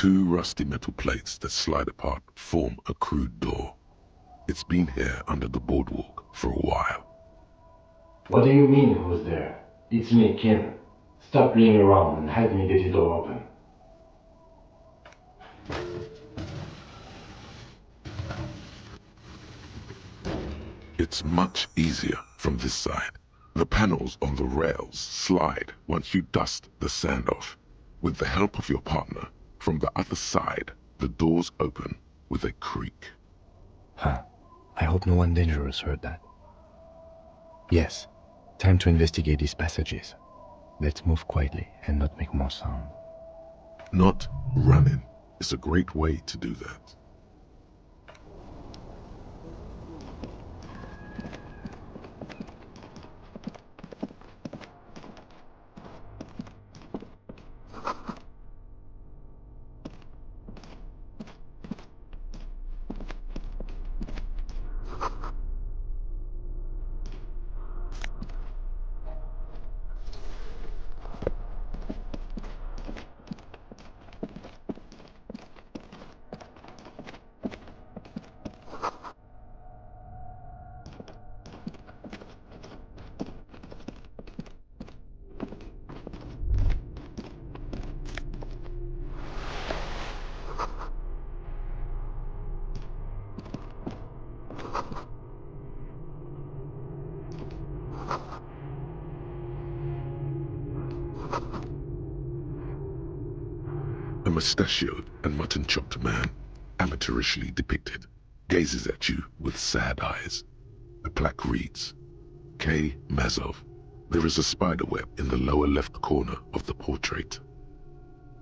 Two rusty metal plates that slide apart form a crude door. It's been here under the boardwalk for a while. What do you mean who's there? It's me, Kim. Stop playing around and help me get the door open. It's much easier from this side. The panels on the rails slide once you dust the sand off. With the help of your partner, from the other side, the doors open with a creak. Huh. I hope no one dangerous heard that. Yes, time to investigate these passages. Let's move quietly and not make more sound. Not running is a great way to do that. A mustachioed and mutton-chopped man, amateurishly depicted, gazes at you with sad eyes. The plaque reads, K. Mazov. There is a spider web in the lower left corner of the portrait.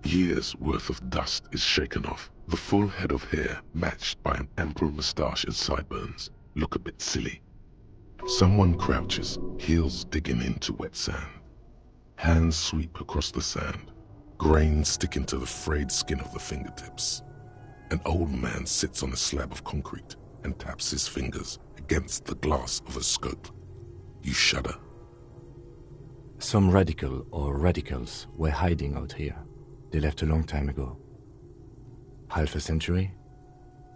Years' worth of dust is shaken off. The full head of hair, matched by an ample moustache and sideburns, look a bit silly. Someone crouches, heels digging into wet sand. Hands sweep across the sand. Grains sticking to the frayed skin of the fingertips. An old man sits on a slab of concrete and taps his fingers against the glass of a scope. You shudder. Some radical or radicals were hiding out here. They left a long time ago. Half a century?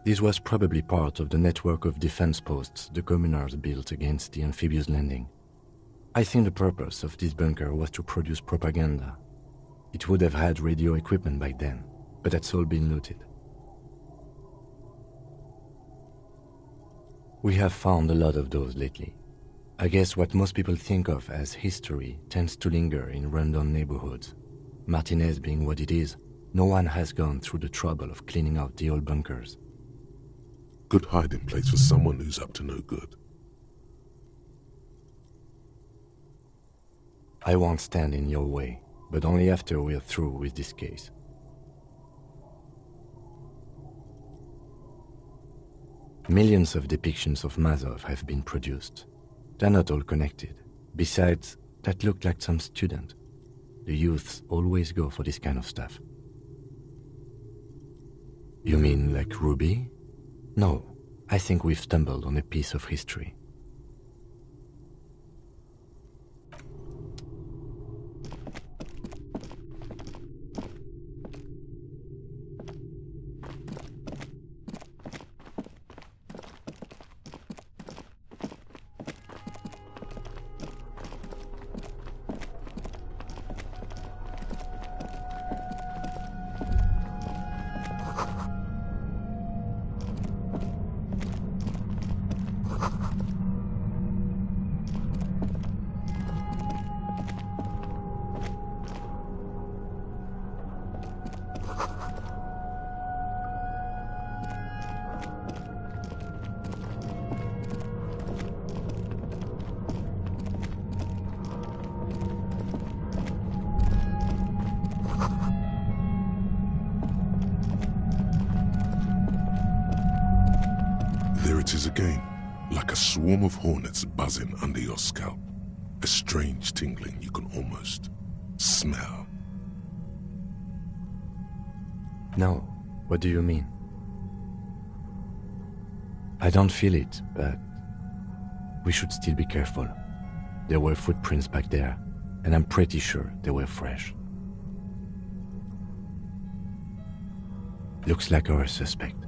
This was probably part of the network of defense posts the communards built against the amphibious landing. I think the purpose of this bunker was to produce propaganda. It would have had radio equipment back then, but that's all been looted. We have found a lot of those lately. I guess what most people think of as history tends to linger in rundown neighborhoods. Martinez being what it is, no one has gone through the trouble of cleaning out the old bunkers. Good hiding place for someone who's up to no good. I won't stand in your way, but only after we're through with this case. Millions of depictions of Mazov have been produced. They're not all connected. Besides, that looked like some student. The youths always go for this kind of stuff. You mean like Ruby? No, I think we've stumbled on a piece of history. There it is again, like a swarm of hornets buzzing under your scalp. A strange tingling you can almost smell. No, what do you mean? I don't feel it, but we should still be careful. There were footprints back there, and I'm pretty sure they were fresh. Looks like our suspect.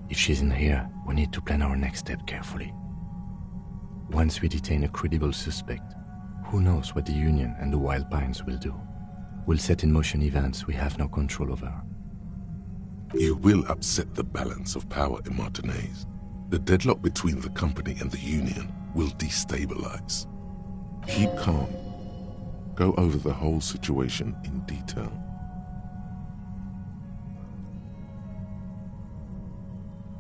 If she's in here, we need to plan our next step carefully. Once we detain a credible suspect, who knows what the Union and the Wild Pines will do? We'll set in motion events we have no control over. You will upset the balance of power in Martinez. The deadlock between the company and the Union will destabilize. Keep calm. Go over the whole situation in detail.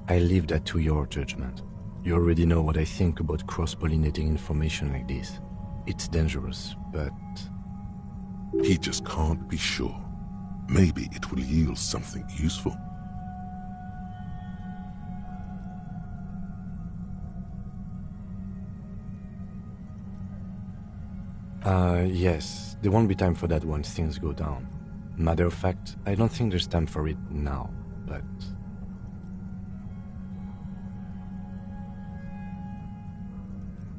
I leave that to your judgment. You already know what I think about cross-pollinating information like this. It's dangerous, but... He just can't be sure. Maybe it will yield something useful. Yes. There won't be time for that once things go down. Matter of fact, I don't think there's time for it now, but...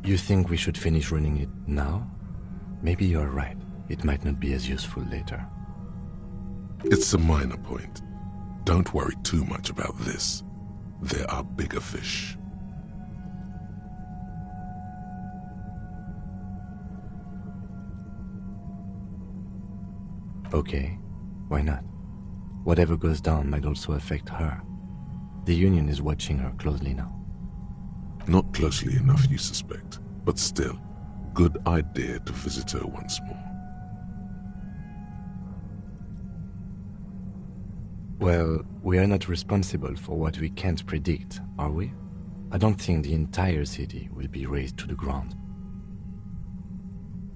You think we should finish running it now? Maybe you're right. It might not be as useful later. It's a minor point. Don't worry too much about this. There are bigger fish. Okay, why not? Whatever goes down might also affect her. The Union is watching her closely now. Not closely enough, you suspect, but still, good idea to visit her once more. Well, we are not responsible for what we can't predict, are we? I don't think the entire city will be razed to the ground.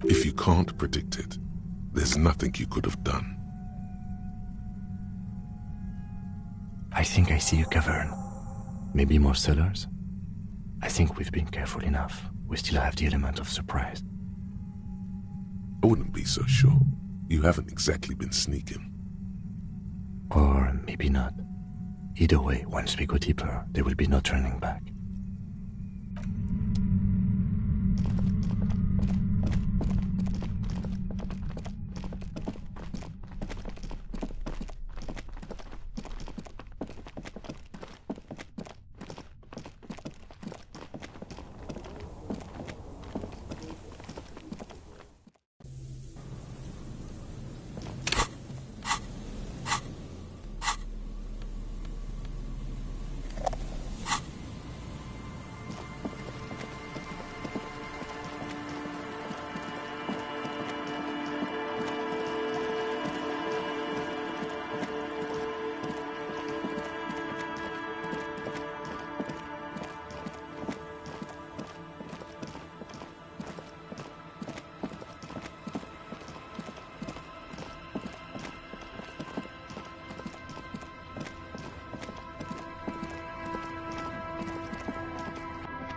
If you can't predict it, there's nothing you could have done. I think I see a cavern. Maybe more cellars? I think we've been careful enough. We still have the element of surprise. I wouldn't be so sure. You haven't exactly been sneaking. Or maybe not. Either way, once we go deeper, there will be no turning back.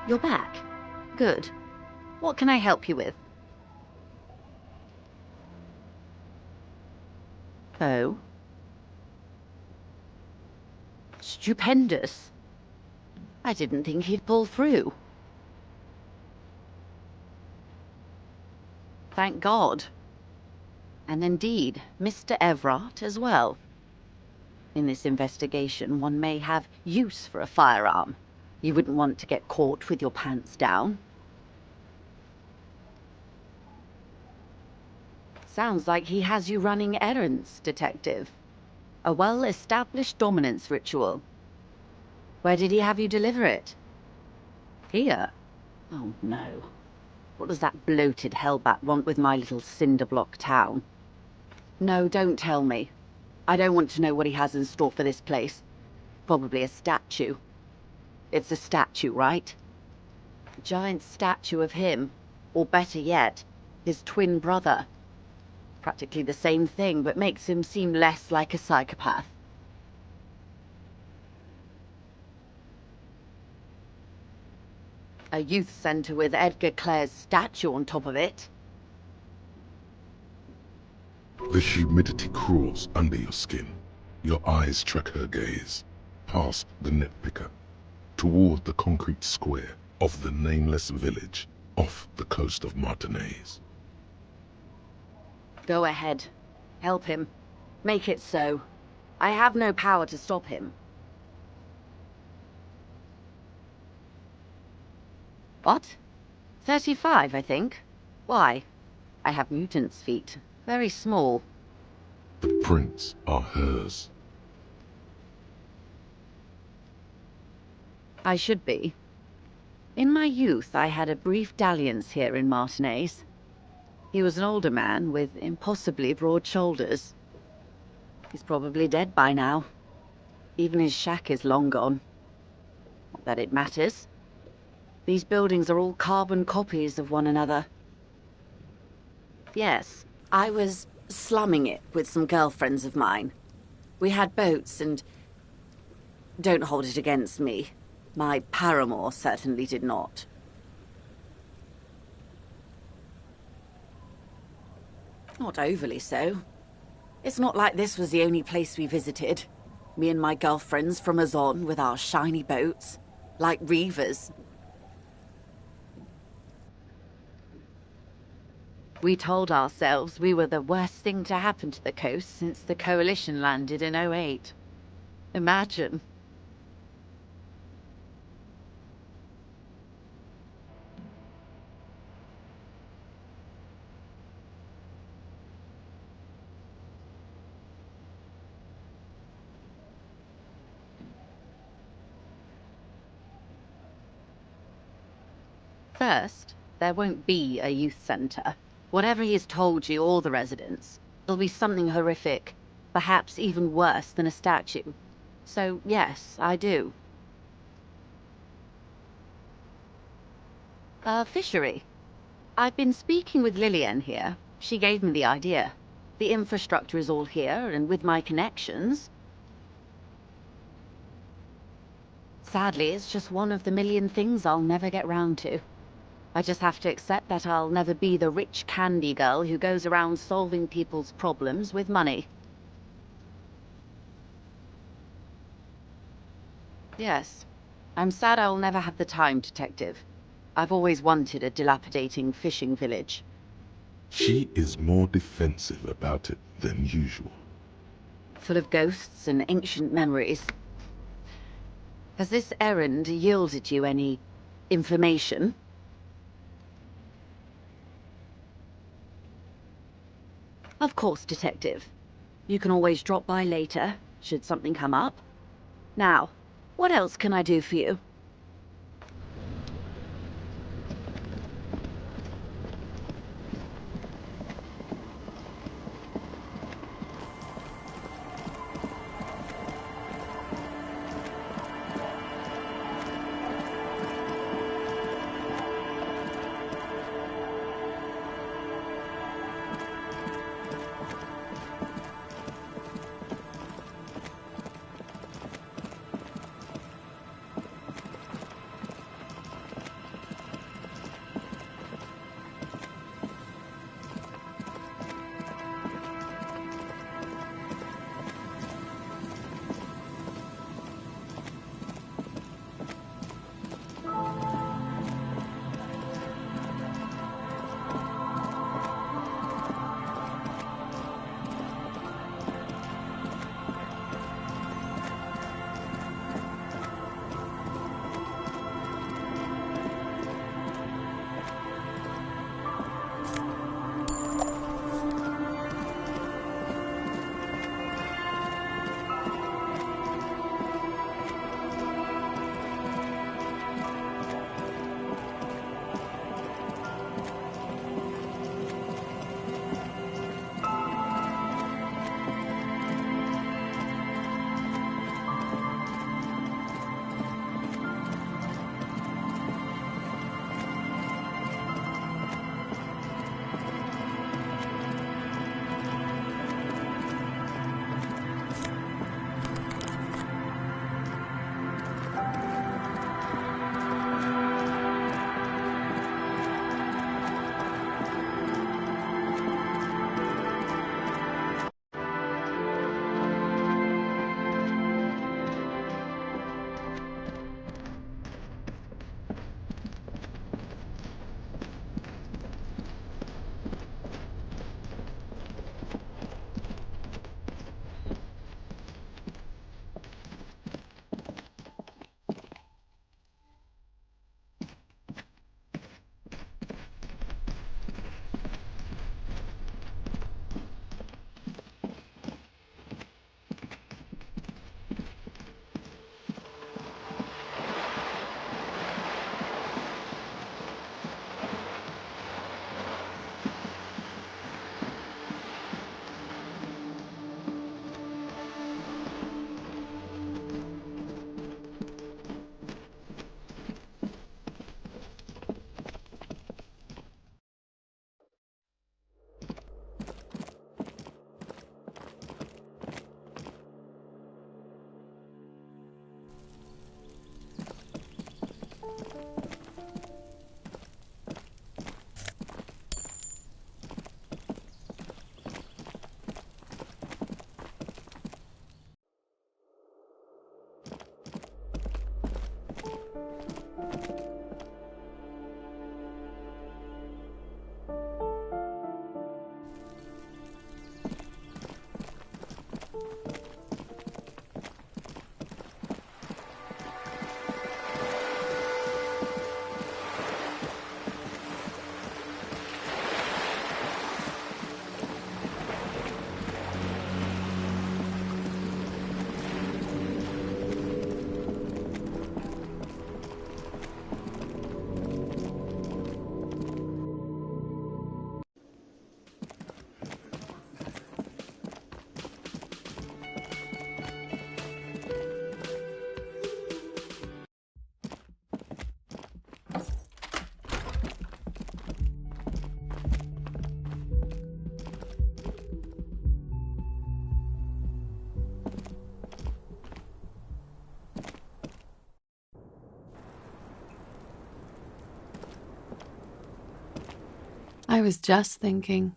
You're back. Good. What can I help you with? Oh? Stupendous. I didn't think he'd pull through. Thank God. And indeed, Mr. Everard as well. In this investigation, one may have use for a firearm. You wouldn't want to get caught with your pants down. Sounds like he has you running errands, Detective. A well-established dominance ritual. Where did he have you deliver it? Here? Oh no. What does that bloated hellbat want with my little cinder-block town? No, don't tell me. I don't want to know what he has in store for this place. Probably a statue. It's a statue, right? A giant statue of him, or better yet, his twin brother. Practically the same thing, but makes him seem less like a psychopath. A youth centre with Edgar Clare's statue on top of it. The humidity crawls under your skin. Your eyes track her gaze, past the net picker, toward the concrete square of the nameless village off the coast of Martinez. Go ahead. Help him. Make it so. I have no power to stop him. What? 35, I think. Why? I have mutant's feet. Very small. The prints are hers. I should be. In my youth, I had a brief dalliance here in Martinez. He was an older man with impossibly broad shoulders. He's probably dead by now. Even his shack is long gone. Not that it matters. These buildings are all carbon copies of one another. Yes, I was slumming it with some girlfriends of mine. We had boats and... Don't hold it against me. My paramour certainly did not. Not overly so. It's not like this was the only place we visited. Me and my girlfriends from Azon with our shiny boats. Like reavers. We told ourselves we were the worst thing to happen to the coast since the Coalition landed in '08. Imagine. First, there won't be a youth center. Whatever he has told you, all the residents, it'll be something horrific, perhaps even worse than a statue. So, yes, I do. A fishery. I've been speaking with Lillian here. She gave me the idea. The infrastructure is all here, and with my connections... Sadly, it's just one of the million things I'll never get round to. I just have to accept that I'll never be the rich candy girl who goes around solving people's problems with money. Yes. I'm sad I'll never have the time, Detective. I've always wanted a dilapidating fishing village. She is more defensive about it than usual. Full of ghosts and ancient memories. Has this errand yielded you any... information? Of course, Detective. You can always drop by later, should something come up. Now, what else can I do for you? I was just thinking,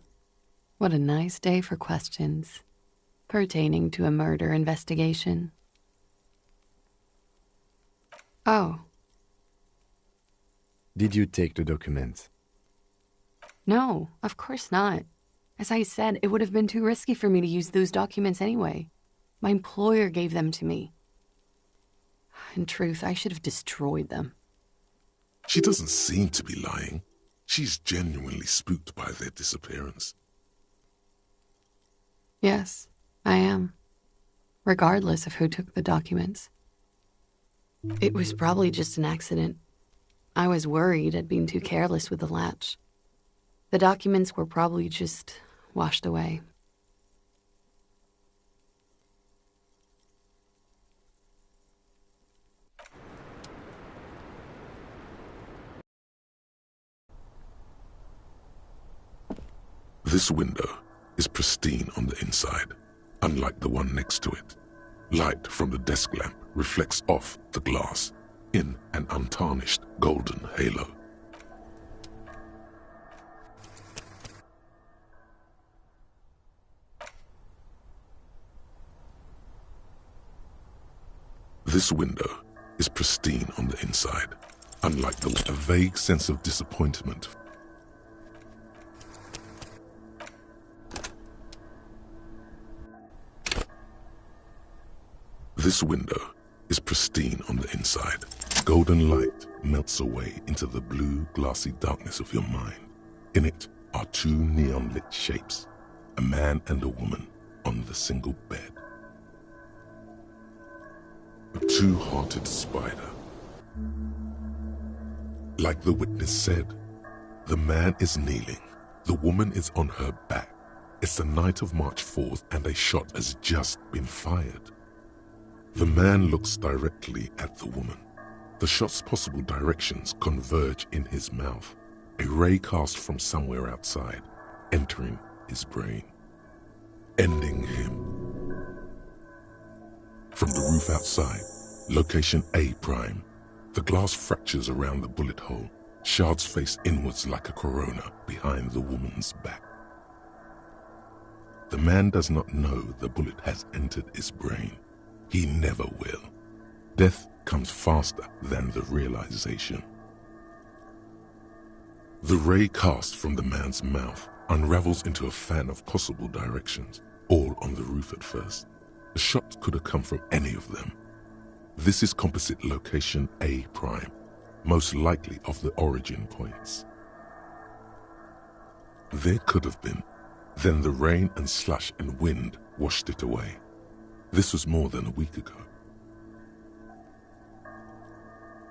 what a nice day for questions pertaining to a murder investigation. Oh. Did you take the documents? No, of course not. As I said, it would have been too risky for me to use those documents anyway. My employer gave them to me. In truth, I should have destroyed them. She doesn't seem to be lying. She's genuinely spooked by their disappearance. Yes, I am. Regardless of who took the documents. It was probably just an accident. I was worried I'd been too careless with the latch. The documents were probably just washed away. This window is pristine on the inside, unlike the one next to it. Light from the desk lamp reflects off the glass in an untarnished golden halo. This window is pristine on the inside, unlike a vague sense of disappointment. This window is pristine on the inside. Golden light melts away into the blue, glassy darkness of your mind. In it are two neon-lit shapes, a man and a woman on the single bed. A two-hearted spider. Like the witness said, the man is kneeling, the woman is on her back. It's the night of March 4th and a shot has just been fired. The man looks directly at the woman. The shot's possible directions converge in his mouth, a ray cast from somewhere outside, entering his brain, ending him. From the roof outside, location A prime, the glass fractures around the bullet hole, shards face inwards like a corona behind the woman's back. The man does not know the bullet has entered his brain. He never will. Death comes faster than the realization. The ray cast from the man's mouth unravels into a fan of possible directions, all on the roof at first. The shot could have come from any of them. This is composite location A prime, most likely of the origin points. There could have been. Then the rain and slush and wind washed it away. This was more than a week ago.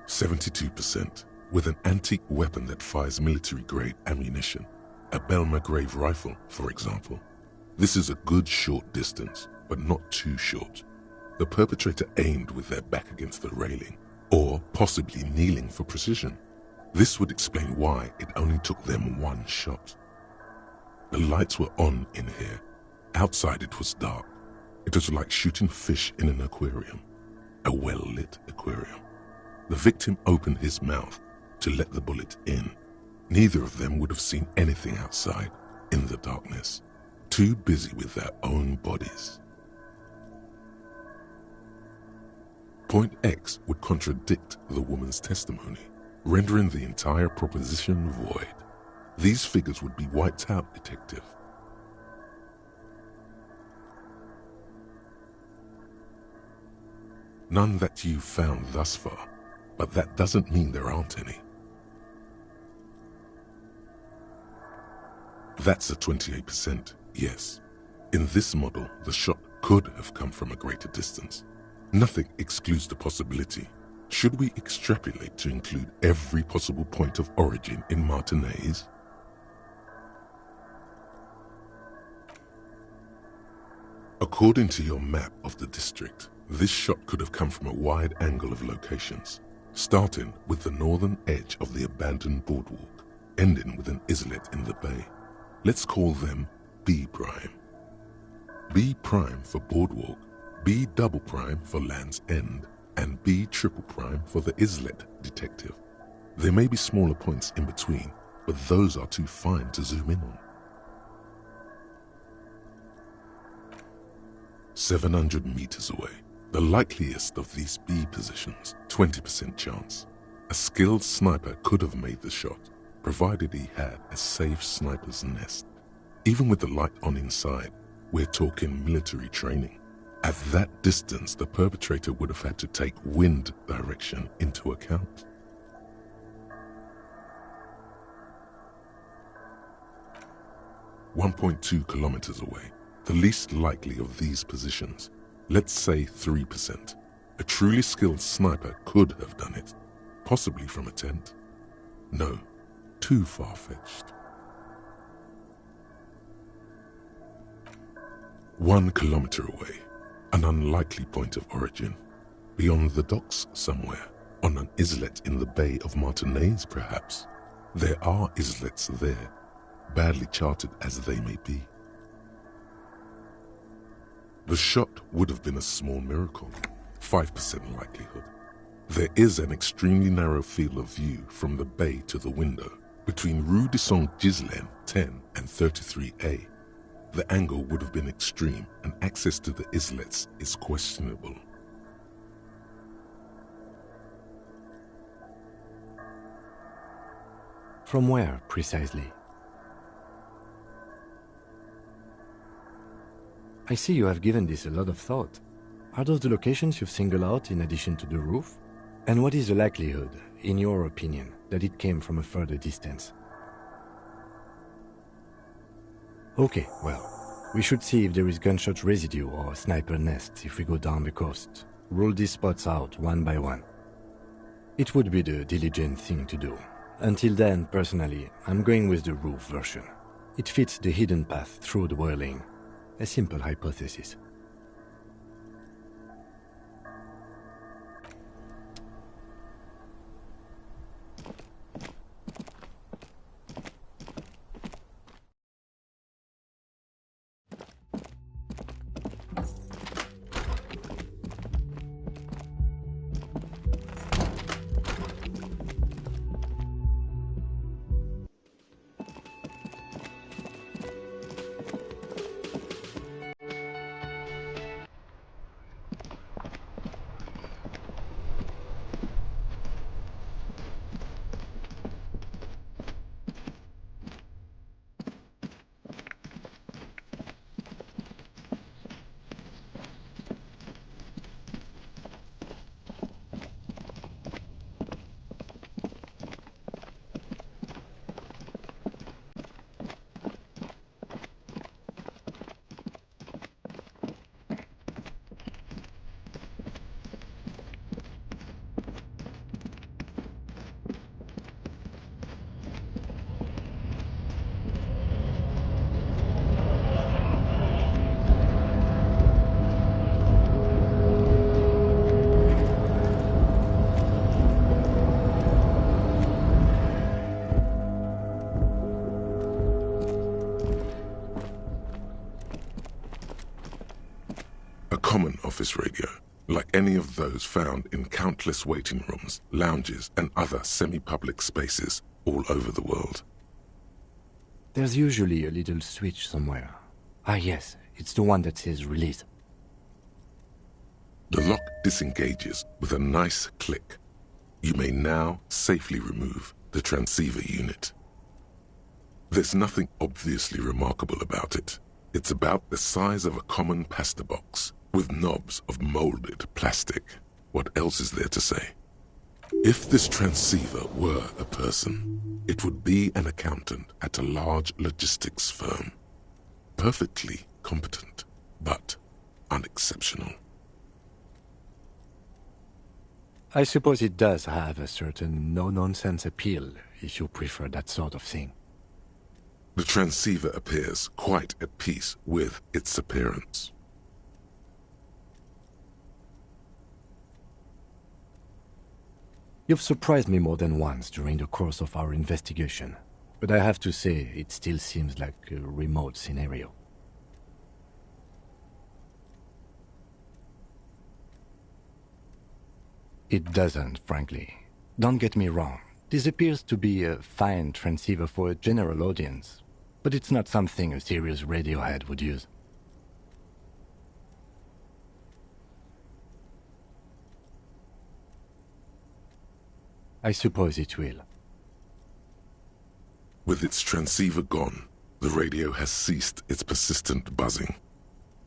72%, with an antique weapon that fires military-grade ammunition, a Bell-McGrave rifle, for example. This is a good short distance, but not too short. The perpetrator aimed with their back against the railing, or possibly kneeling for precision. This would explain why it only took them one shot. The lights were on in here. Outside it was dark. It was like shooting fish in an aquarium, a well-lit aquarium. The victim opened his mouth to let the bullet in. Neither of them would have seen anything outside in the darkness, too busy with their own bodies. Point X would contradict the woman's testimony, rendering the entire proposition void. These figures would be wiped out, detective. None that you've found thus far, but that doesn't mean there aren't any. That's a 28%, yes. In this model, the shot could have come from a greater distance. Nothing excludes the possibility. Should we extrapolate to include every possible point of origin in Martinez? According to your map of the district, this shot could have come from a wide angle of locations, starting with the northern edge of the abandoned boardwalk, ending with an islet in the bay. Let's call them B prime. B prime for boardwalk, B double prime for Land's End, and B triple prime for the islet, detective. There may be smaller points in between, but those are too fine to zoom in on. 700 meters away, the likeliest of these B positions, 20% chance. A skilled sniper could have made the shot, provided he had a safe sniper's nest. Even with the light on inside, we're talking military training. At that distance, the perpetrator would have had to take wind direction into account. "1.2 kilometers away, the least likely of these positions, let's say 3%. A truly skilled sniper could have done it, possibly from a tent. No, too far-fetched. 1 kilometer away, an unlikely point of origin. Beyond the docks somewhere, on an islet in the Bay of Martinaise perhaps. There are islets there, badly charted as they may be. The shot would have been a small miracle, 5% likelihood. There is an extremely narrow field of view from the bay to the window, between Rue de Saint-Ghislain 10 and 33A. The angle would have been extreme, and access to the islets is questionable. From where, precisely? I see you have given this a lot of thought. Are those the locations you've singled out in addition to the roof? And what is the likelihood, in your opinion, that it came from a further distance? Okay, well, we should see if there is gunshot residue or sniper nests if we go down the coast. Rule these spots out one by one. It would be the diligent thing to do. Until then, personally, I'm going with the roof version. It fits the hidden path through the whirling. A simple hypothesis. Common office radio, like any of those found in countless waiting rooms, lounges, and other semi-public spaces all over the world. There's usually a little switch somewhere. Ah yes, it's the one that says release. The lock disengages with a nice click. You may now safely remove the transceiver unit. There's nothing obviously remarkable about it. It's about the size of a common pasta box, with knobs of molded plastic. What else is there to say? If this transceiver were a person, it would be an accountant at a large logistics firm. Perfectly competent, but unexceptional. I suppose it does have a certain no-nonsense appeal, if you prefer that sort of thing. The transceiver appears quite at peace with its appearance. You've surprised me more than once during the course of our investigation, but I have to say it still seems like a remote scenario. It doesn't, frankly. Don't get me wrong, This appears to be a fine transceiver for a general audience, but it's not something a serious radiohead would use. I suppose it will. With its transceiver gone, the radio has ceased its persistent buzzing.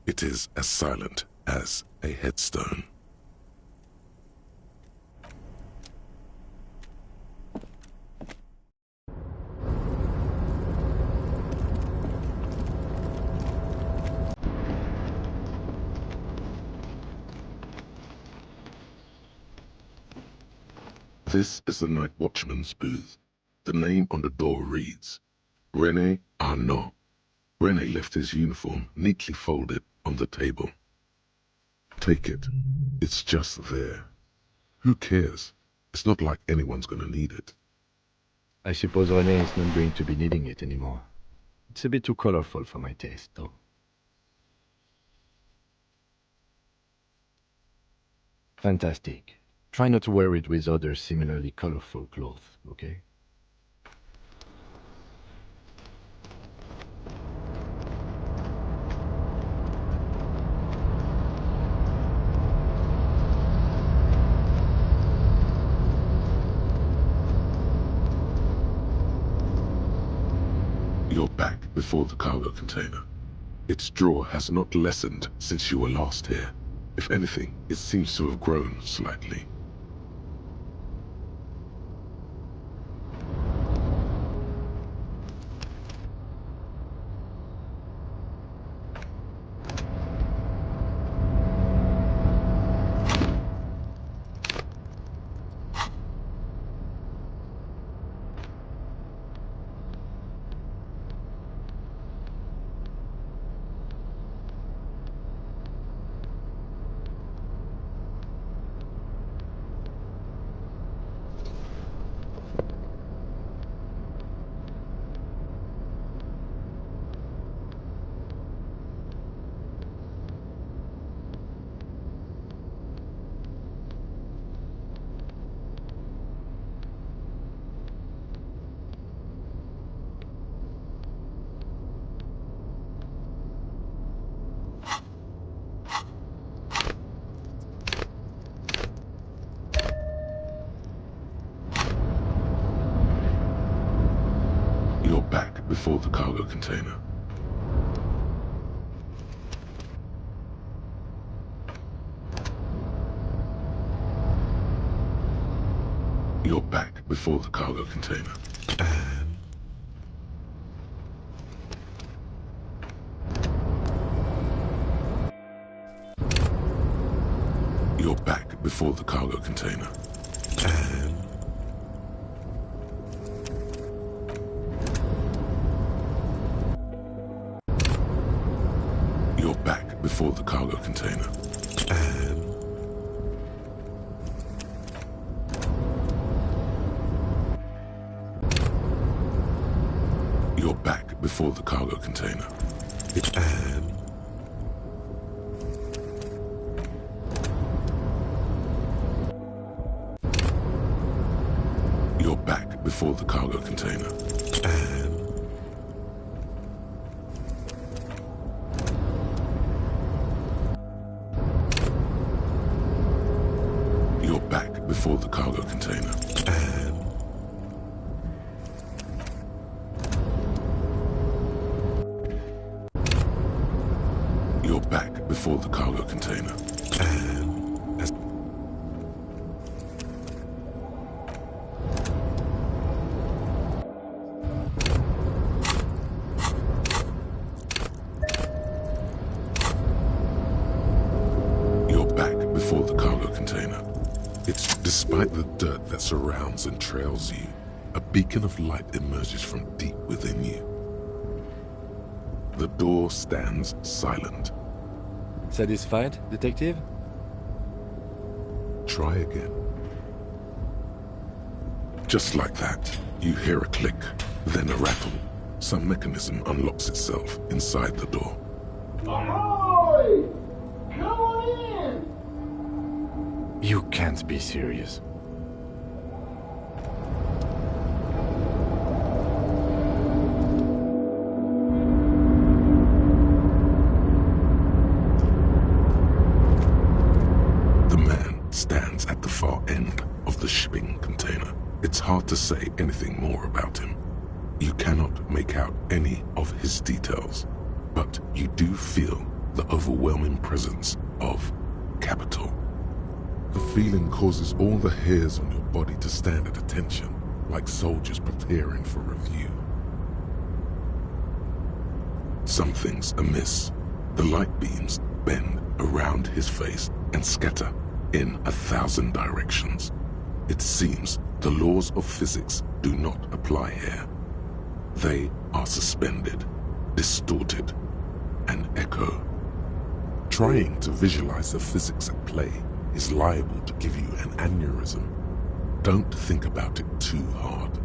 It is as silent as a headstone. This is the night watchman's booth. The name on the door reads, René Arnaud. René left his uniform neatly folded on the table. Take it. It's just there. Who cares? It's not like anyone's gonna need it. I suppose René is not going to be needing it anymore. It's a bit too colorful for my taste, though. Fantastic. Try not to wear it with other similarly colorful clothes, okay? You're back before the cargo container. Its drawer has not lessened since you were last here. If anything, it seems to have grown slightly. You're back before the cargo container. You're back before the cargo container. And... You're back before the cargo container. And... You're back before the cargo container. And... You're back before the cargo container. And... You're back before the cargo container. And... You're back before the cargo container. And... You're back before the cargo container. And... As... You're back before the cargo container. It's despite the dirt that surrounds and trails you, a beacon of light emerges from deep within you. The door stands silent. Satisfied, detective? Try again. Just like that, you hear a click, then a rattle. Some mechanism unlocks itself inside the door. Ahoy! Come on in! You can't be serious. far end of the shipping container. It's hard to say anything more about him. You cannot make out any of his details, but you do feel the overwhelming presence of capital. The feeling causes all the hairs on your body to stand at attention, like soldiers preparing for review. Something's amiss. The light beams bend around his face and scatter in 1,000 directions. It seems the laws of physics do not apply here. They are suspended, distorted, and echo. Trying to visualize the physics at play is liable to give you an aneurysm. Don't think about it too hard.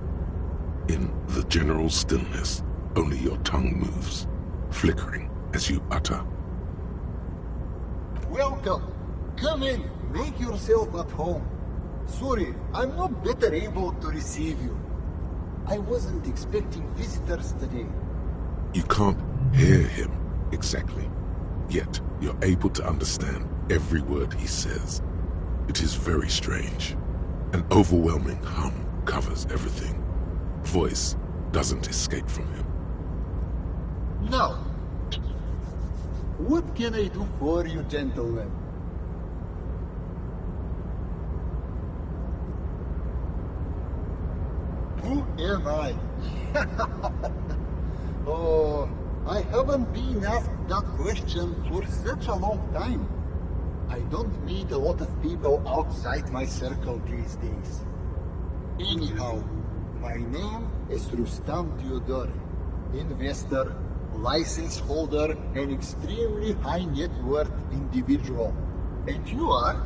In the general stillness, only your tongue moves, flickering as you utter. Welcome. Come in. Make yourself at home. Sorry, I'm not better able to receive you. I wasn't expecting visitors today. You can't hear him exactly, yet you're able to understand every word he says. It is very strange. An overwhelming hum covers everything. Voice doesn't escape from him. Now, what can I do for you, gentlemen? Who am I? Oh, I haven't been asked that question for such a long time. I don't meet a lot of people outside my circle these days. Anyhow, my name is Rustam Theodore, investor, license holder, and extremely high net worth individual. And you are?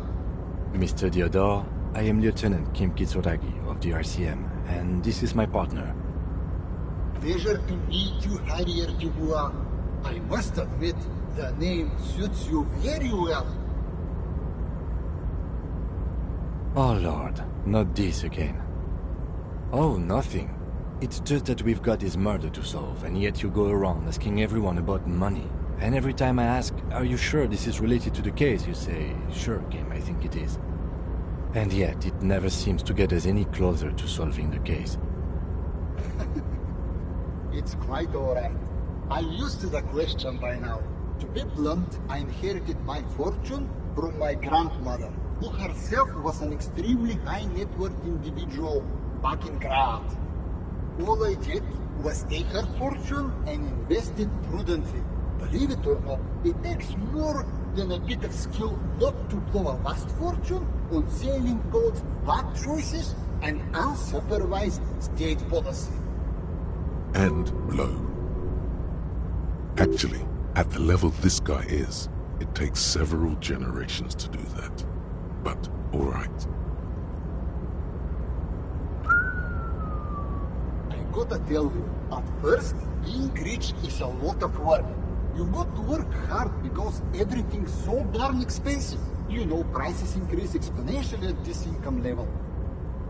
Mr. Theodore, I am Lieutenant Kim Kitsuragi of the RCM, and this is my partner. Pleasure to meet you, Harrier Dubois. I must admit, the name suits you very well. Oh Lord, not this again. Oh, nothing. It's just that we've got this murder to solve, and yet you go around asking everyone about money. And every time I ask, are you sure this is related to the case, you say, sure, Kim, I think it is. And yet, it never seems to get us any closer to solving the case. It's quite alright. I'm used to the question by now. To be blunt, I inherited my fortune from my grandmother, who herself was an extremely high net worth individual back in Grad. All I did was take her fortune and invest it prudently. Believe it or not, it takes more than a bit of skill not to blow a vast fortune on sailing boats, bad choices, and unsupervised state policy. And blow. Actually, at the level this guy is, it takes several generations to do that. But, alright. I gotta tell you, at first, being rich is a lot of work. You've got to work hard because everything's so darn expensive. You know, prices increase exponentially at this income level.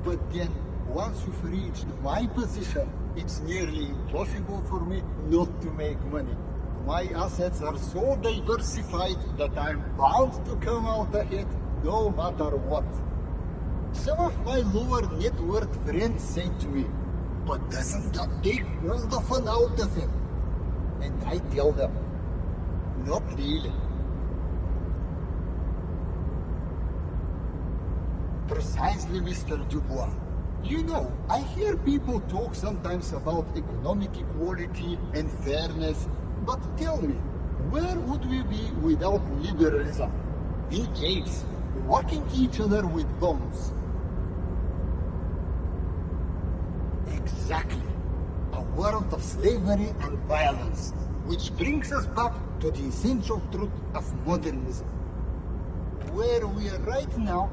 But then, once you've reached my position, it's nearly impossible for me not to make money. My assets are so diversified that I'm bound to come out ahead no matter what. Some of my lower net worth friends say to me, but doesn't that take all the fun out of it? And I tell them, not really. Precisely, Mr. Dubois. You know, I hear people talk sometimes about economic equality and fairness, but tell me, where would we be without liberalism? In caves, walking each other with bombs. Exactly. A world of slavery and violence, which brings us back to the essential truth of modernism. Where we are right now,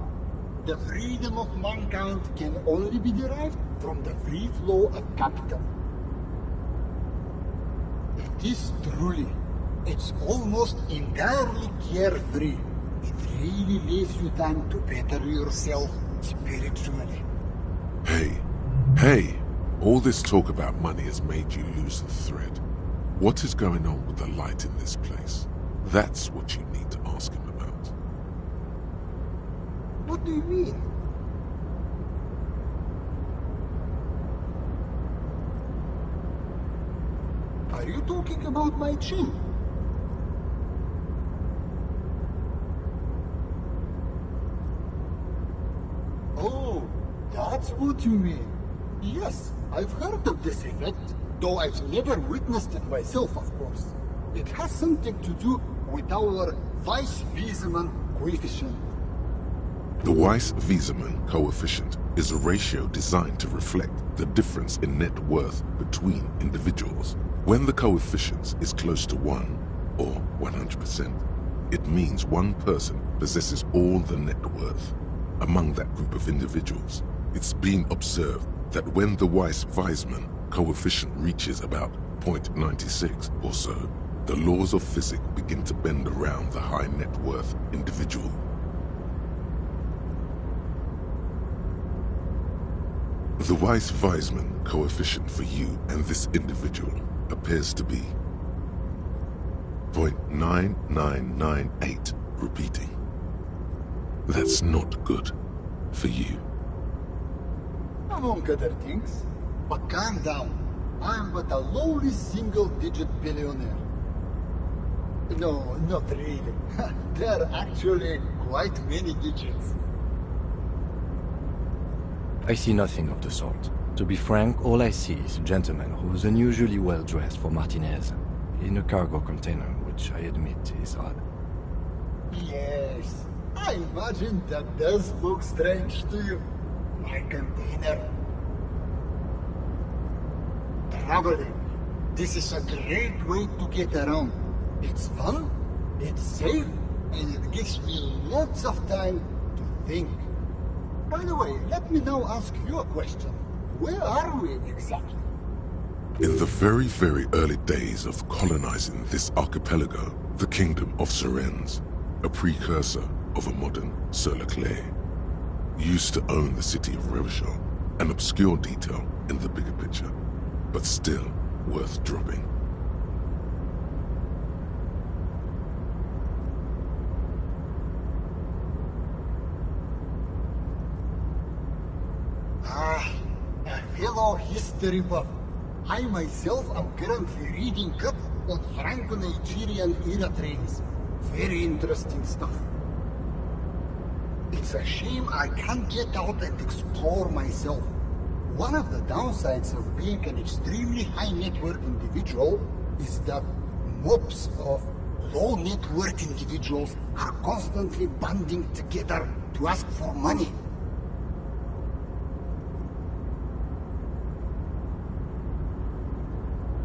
the freedom of mankind can only be derived from the free flow of capital. It is truly, it's almost entirely carefree. It really leaves you time to better yourself spiritually. Hey, all this talk about money has made you lose the thread. What is going on with the light in this place? That's what you need to ask him about. What do you mean? Are you talking about my chin? Oh, that's what you mean. Yes, I've heard of this effect, though I've never witnessed it myself, of course. It has something to do with our Weiss-Wiesemann coefficient. The Weiss-Wiesemann coefficient is a ratio designed to reflect the difference in net worth between individuals. When the coefficient is close to 1, or 100%, it means one person possesses all the net worth. Among that group of individuals, it's been observed that when the Weiss-Wiesemann coefficient reaches about 0.96 or so, the laws of physics begin to bend around the high net worth individual. The Weiss-Wiesemann coefficient for you and this individual appears to be 0.9998, repeating. That's not good for you. Among other things. But calm down. I'm but a lowly single-digit billionaire. No, not really. There are actually quite many digits. I see nothing of the sort. To be frank, all I see is a gentleman who's unusually well dressed for Martinez, in a cargo container, which I admit is odd. Yes, I imagine that does look strange to you. My container. Traveling. This is a great way to get around. It's fun, it's safe, and it gives me lots of time to think. By the way, let me now ask you a question. Where are we exactly? In the very, very early days of colonizing this archipelago, the kingdom of Sirens, a precursor of a modern Sur-le-Clay, used to own the city of Revachol, an obscure detail in the bigger picture, but still worth dropping. A fellow history buff. I myself am currently reading up on Franco-Nigerian era trains. Very interesting stuff. It's a shame I can't get out and explore myself. One of the downsides of being an extremely high net worth individual is that mobs of low net worth individuals are constantly banding together to ask for money.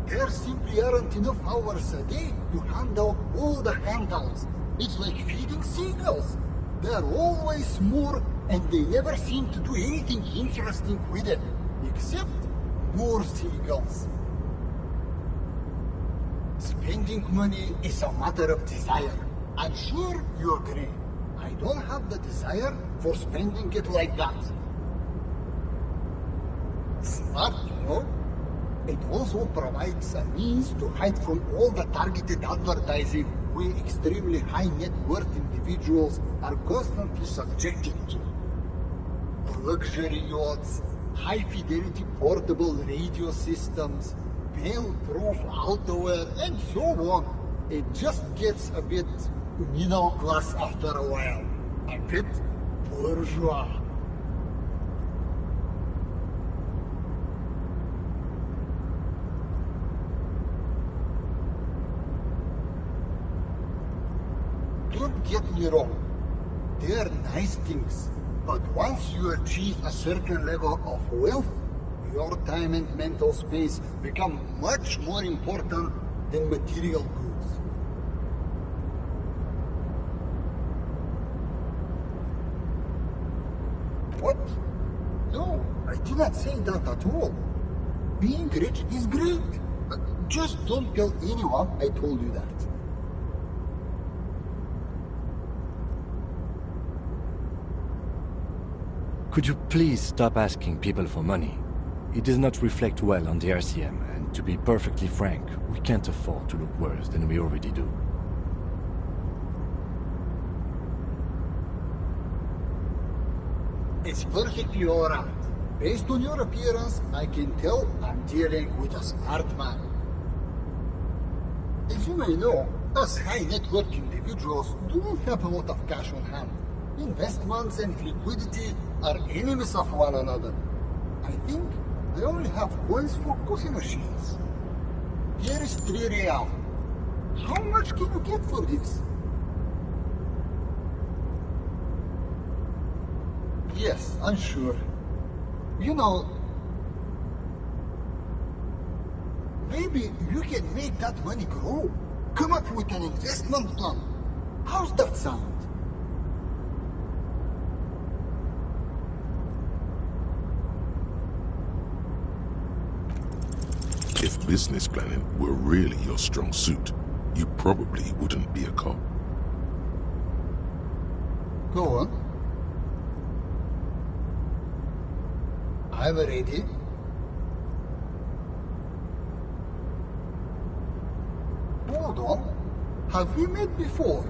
There simply aren't enough hours a day to handle all the handouts. It's like feeding seagulls. There are always more, and they never seem to do anything interesting with it, except more seagulls. Spending money is a matter of desire. I'm sure you agree. I don't have the desire for spending it like that. Smart, you know? It also provides a means to hide from all the targeted advertising we extremely high net worth individuals are constantly subjected to. Luxury yachts, high fidelity portable radio systems, bail-proof outerwear, and so on. It just gets a bit middle class after a while. A bit bourgeois. Don't get me wrong, they are nice things, but once you achieve a certain level of wealth, your time and mental space become much more important than material goods. What? No, I did not say that at all. Being rich is great. Just don't tell anyone I told you that. Could you please stop asking people for money? It does not reflect well on the RCM, and to be perfectly frank, we can't afford to look worse than we already do. It's perfectly alright. Based on your appearance, I can tell I'm dealing with a smart man. As you may know, us high net worth individuals do not have a lot of cash on hand. Investments and liquidity are enemies of one another. I think I only have coins for coffee machines. Here is 3 real. How much can you get for this? Yes, I'm sure. You know, maybe you can make that money grow. Come up with an investment plan. How's that sound? If business planning were really your strong suit, you probably wouldn't be a cop. Go on. I'm ready. Hold on. Have we met before?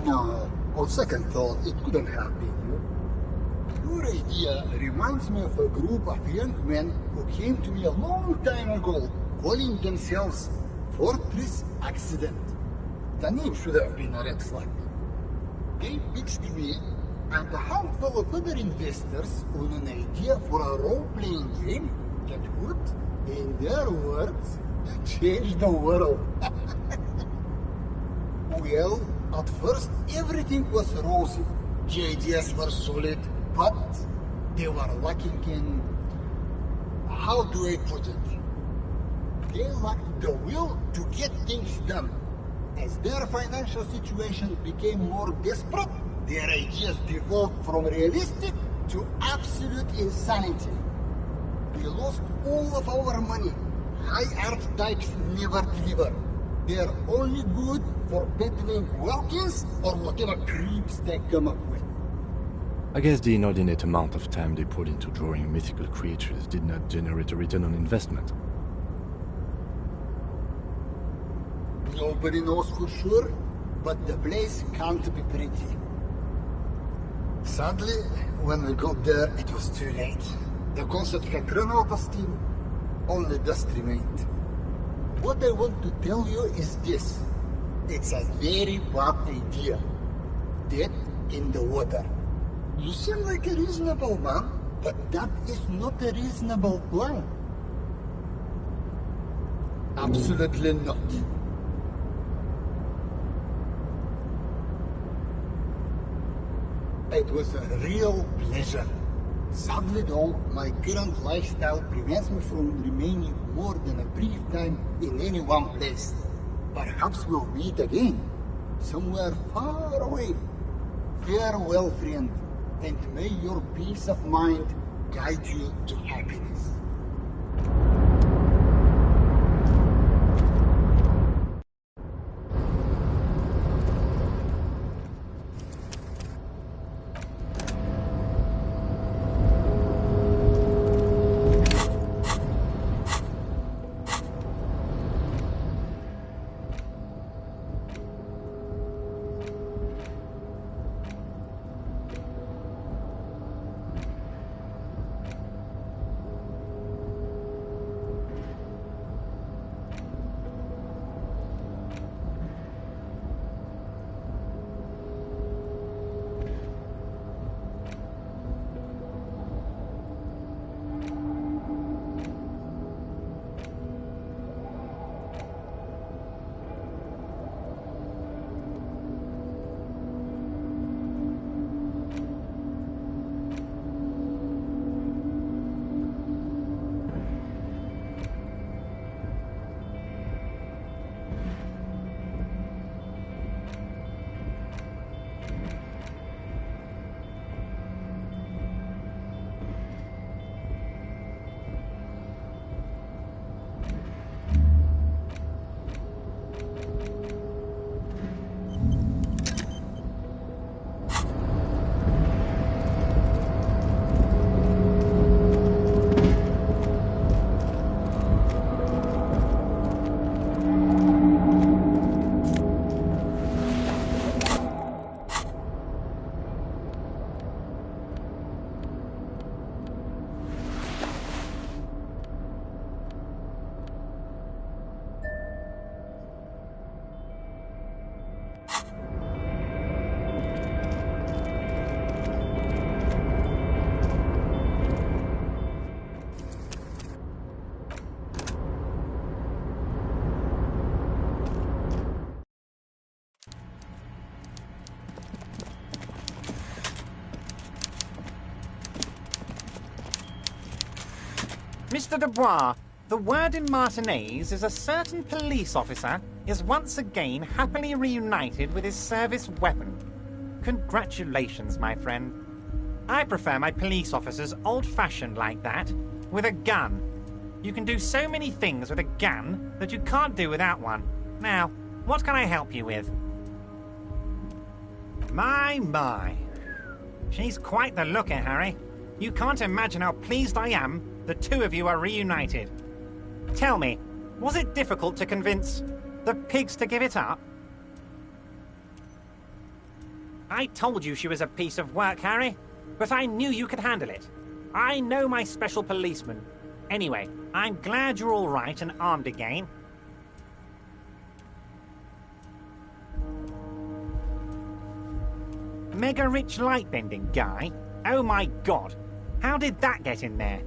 No, on second thought, it couldn't have been you. Your idea reminds me of a group of young men who came to me a long time ago, calling themselves Part3 Accident. The name should have been a red flag. They pitched me and a handful of other investors on an idea for a role-playing game that would, in their words, change the world. Well, at first everything was rosy. The ideas were solid, but they were lacking in... how do I put it? They lacked the will to get things done. As their financial situation became more desperate, their ideas devolved from realistic to absolute insanity. We lost all of our money. High art types never deliver. They're only good for peddling Wilkins or whatever creeps they come up with. I guess the inordinate amount of time they put into drawing mythical creatures did not generate a return on investment. Nobody knows for sure, but the place can't be pretty. Sadly, when we got there, it was too late. The concept had run out of steam. Only dust remained. What I want to tell you is this. It's a very bad idea. Dead in the water. You seem like a reasonable man, but that is not a reasonable plan. Absolutely not. It was a real pleasure. Sadly though, my current lifestyle prevents me from remaining more than a brief time in any one place. Perhaps we'll meet again, somewhere far away. Farewell, friend, and may your peace of mind guide you to happiness. Mr. Dubois, the word in Martinez is a certain police officer is once again happily reunited with his service weapon. Congratulations, my friend. I prefer my police officers old-fashioned like that, with a gun. You can do so many things with a gun that you can't do without one. Now, what can I help you with? My. She's quite the looker, Harry. You can't imagine how pleased I am the two of you are reunited. Tell me, was it difficult to convince the pigs to give it up? I told you she was a piece of work, Harry, but I knew you could handle it. I know my special policeman. Anyway, I'm glad you're all right and armed again. Mega-rich light-bending guy? Oh my god, how did that get in there?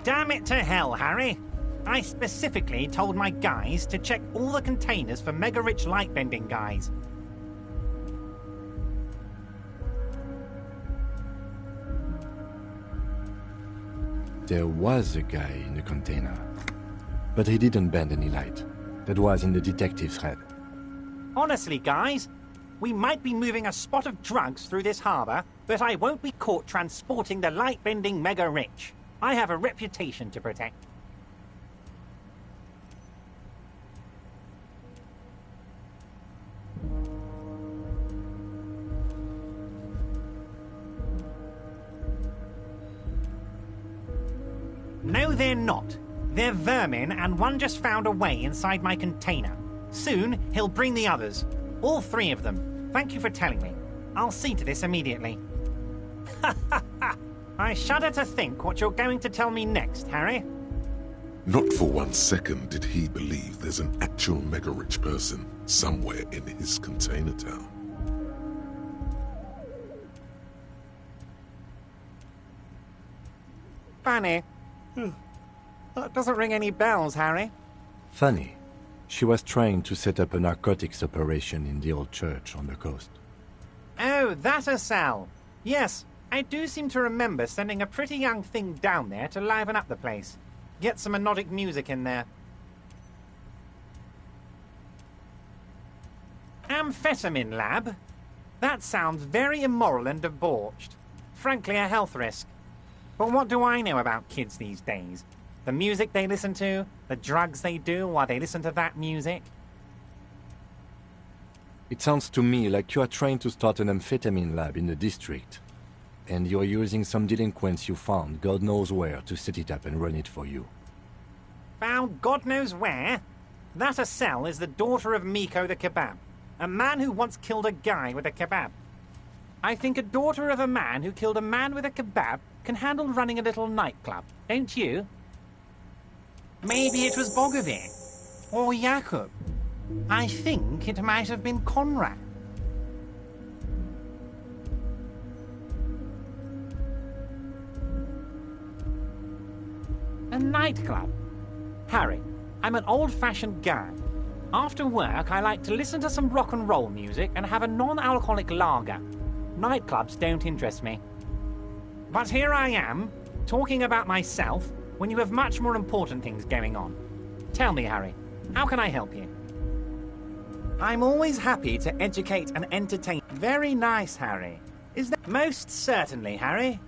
Damn it to hell, Harry. I specifically told my guys to check all the containers for mega-rich light-bending guys. There was a guy in the container, but he didn't bend any light. That was in the detective's head. Honestly, guys, we might be moving a spot of drugs through this harbour, but I won't be caught transporting the light-bending mega-rich. I have a reputation to protect. No, they're not. They're vermin, and one just found a way inside my container. Soon, he'll bring the others. All three of them. Thank you for telling me. I'll see to this immediately. Ha ha ha! I shudder to think what you're going to tell me next, Harry. Not for 1 second did he believe there's an actual mega-rich person somewhere in his container town. Funny. That doesn't ring any bells, Harry. Funny. She was trying to set up a narcotics operation in the old church on the coast. Oh, that a cell. Yes, I do seem to remember sending a pretty young thing down there to liven up the place. Get some melodic music in there. Amphetamine lab? That sounds very immoral and debauched. Frankly, a health risk. But what do I know about kids these days? The music they listen to, the drugs they do while they listen to that music? It sounds to me like you are trying to start an amphetamine lab in the district. And you're using some delinquents you found God knows where to set it up and run it for you. Found God knows where? That Asel is the daughter of Miko the Kebab, a man who once killed a guy with a kebab. I think a daughter of a man who killed a man with a kebab can handle running a little nightclub, don't you? Maybe it was Bogovir. Or Jakub. I think it might have been Conrad. A nightclub? Harry, I'm an old-fashioned guy. After work, I like to listen to some rock and roll music and have a non-alcoholic lager. Nightclubs don't interest me. But here I am, talking about myself, when you have much more important things going on. Tell me, Harry, how can I help you? I'm always happy to educate and entertain. Very nice, Harry. Is that... Most certainly, Harry.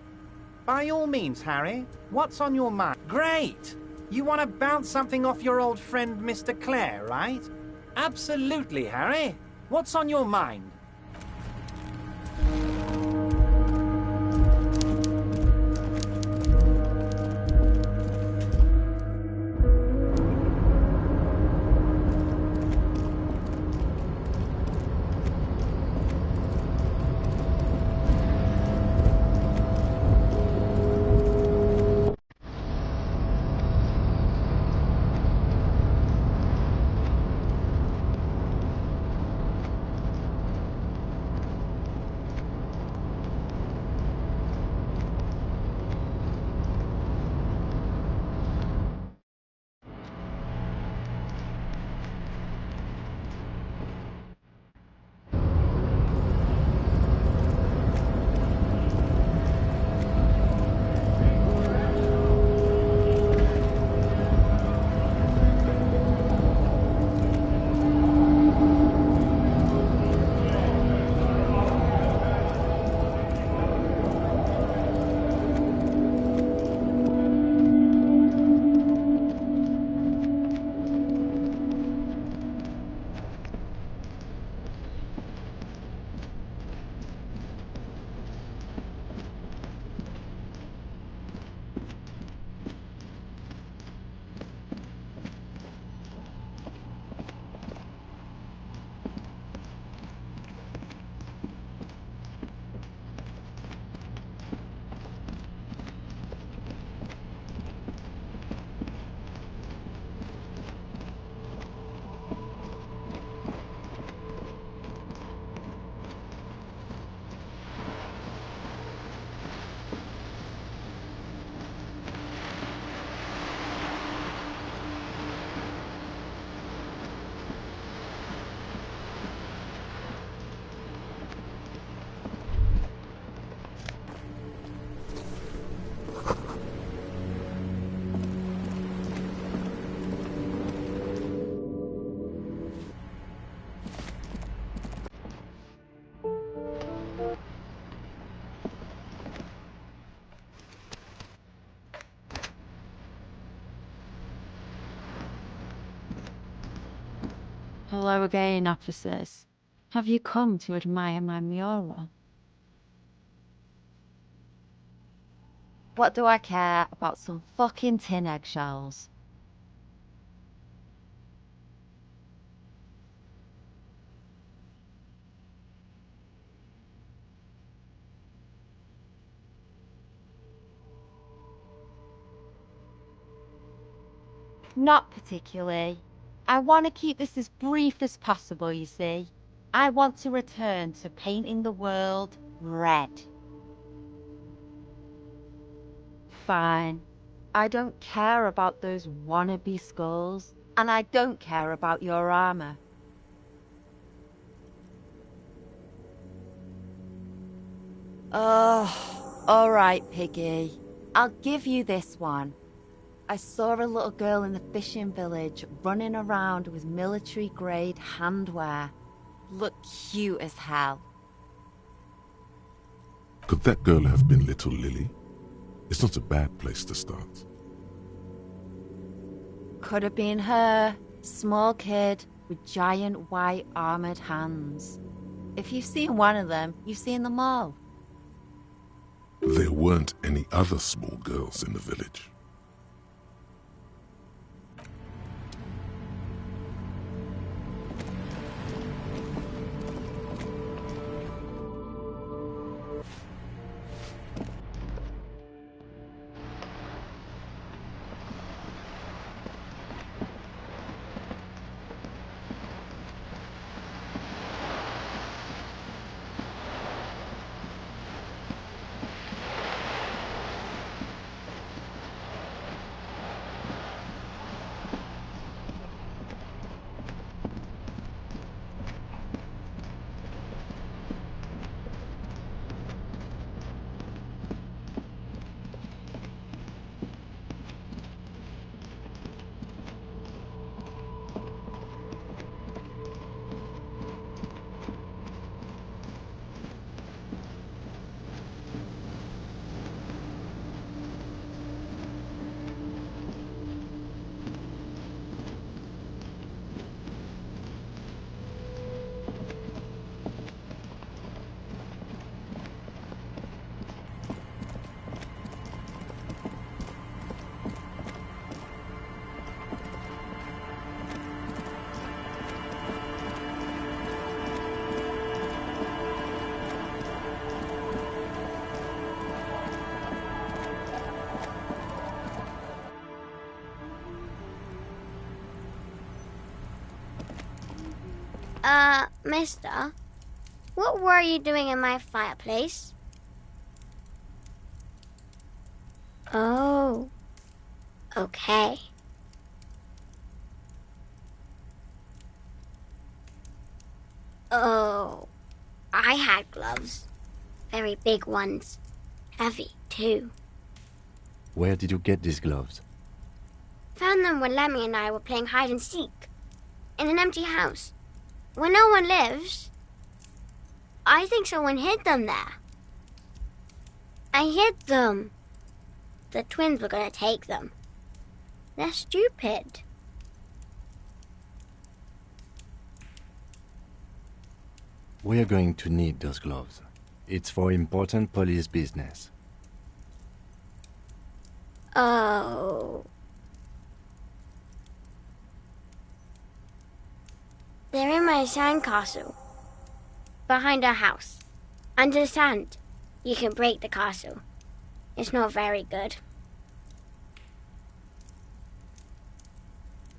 By all means, Harry. What's on your mind? Great! You want to bounce something off your old friend, Mr. Clare, right? Absolutely, Harry. What's on your mind? Hello again, officers. Have you come to admire my mural? What do I care about some fucking tin eggshells? Not particularly. I want to keep this as brief as possible, you see. I want to return to painting the world red. Fine. I don't care about those wannabe skulls, and I don't care about your armor. Oh, alright, Piggy. I'll give you this one. I saw a little girl in the fishing village running around with military-grade handwear. Looked cute as hell. Could that girl have been little Lily? It's not a bad place to start. Could have been her. Small kid with giant white armored hands. If you've seen one of them, you've seen them all. There weren't any other small girls in the village. Mister, what were you doing in my fireplace? Oh, okay. Oh, I had gloves. Very big ones. Heavy, too. Where did you get these gloves? Found them when Lemmy and I were playing hide and seek. In an empty house. Where no one lives. I think someone hid them there. I hid them. The twins were going to take them. They're stupid. We are going to need those gloves. It's for important police business. Oh. They're in my sandcastle. Behind our house. Under the sand. You can break the castle. It's not very good.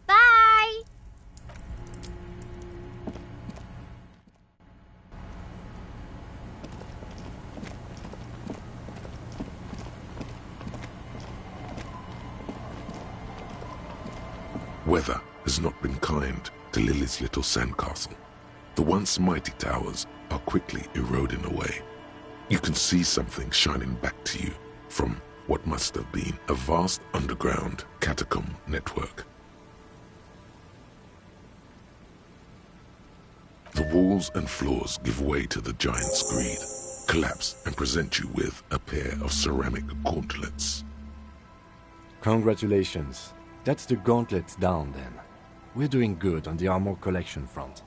Bye! Weather has not been kind to Lily's little sandcastle. The once mighty towers are quickly eroding away. You can see something shining back to you from what must have been a vast underground catacomb network. The walls and floors give way to the giant's greed, collapse and present you with a pair of ceramic gauntlets. Congratulations. That's the gauntlets down then. We're doing good on the armor collection front.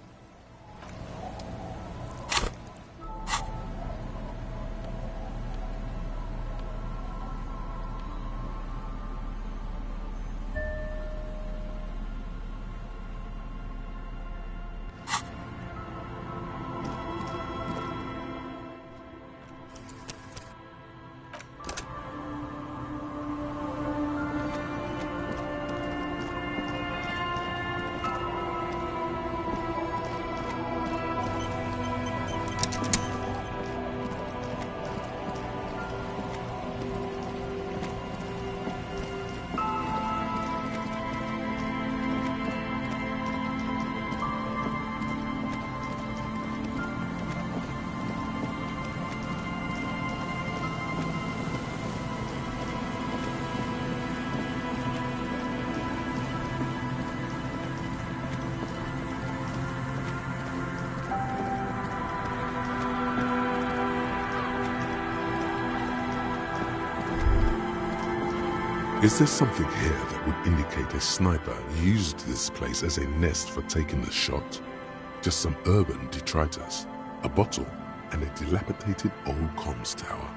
Is there something here that would indicate a sniper used this place as a nest for taking the shot? Just some urban detritus, a bottle, and a dilapidated old comms tower.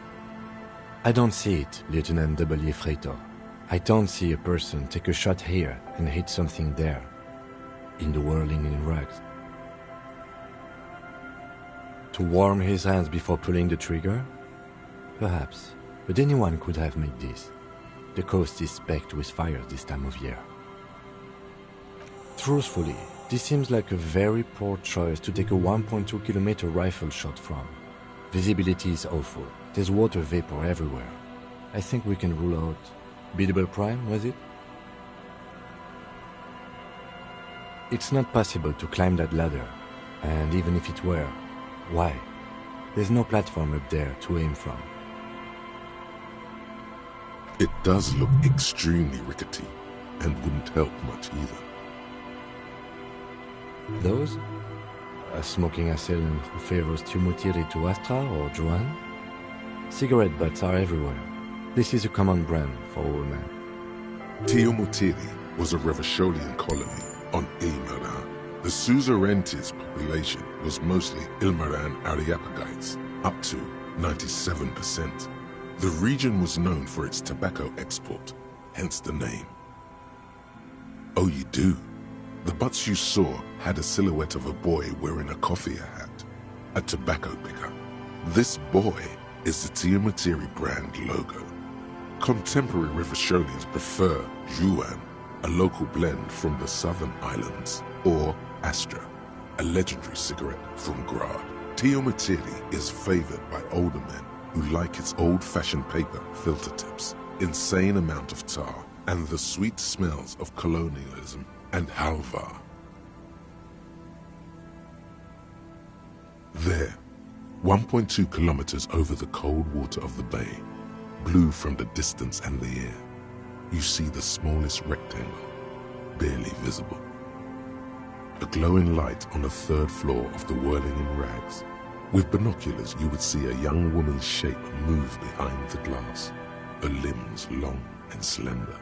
I don't see it, Lieutenant W. Freighter. I don't see a person take a shot here and hit something there, in the whirling in rags. To warm his hands before pulling the trigger? Perhaps, but anyone could have made this. The coast is specked with fire this time of year. Truthfully, this seems like a very poor choice to take a 1.2 kilometer rifle shot from. Visibility is awful. There's water vapor everywhere. I think we can rule out... Biddable Prime, was it? It's not possible to climb that ladder. And even if it were, why? There's no platform up there to aim from. It does look extremely rickety, and wouldn't help much either. Those? A smoking assailant who favors Tumutiri to Astra or Joan? Cigarette butts are everywhere. This is a common brand for all men. Tiomutiri was a Revacholian colony on Ilmaran. The suzerainty's population was mostly Ilmaran Areopagites, up to 97%. The region was known for its tobacco export, hence the name. Oh, you do? The butts you saw had a silhouette of a boy wearing a coffee hat, a tobacco picker. This boy is the Tiomutiri brand logo. Contemporary Revacholians prefer Juan, a local blend from the southern islands, or Astra, a legendary cigarette from Grad. Tiomutiri is favored by older men who like its old-fashioned paper filter tips, insane amount of tar, and the sweet smells of colonialism and halva. There, 1.2 kilometers over the cold water of the bay, blue from the distance and the air, you see the smallest rectangle, barely visible. A glowing light on the third floor of the whirling in rags. With binoculars, you would see a young woman's shape move behind the glass, her limbs long and slender.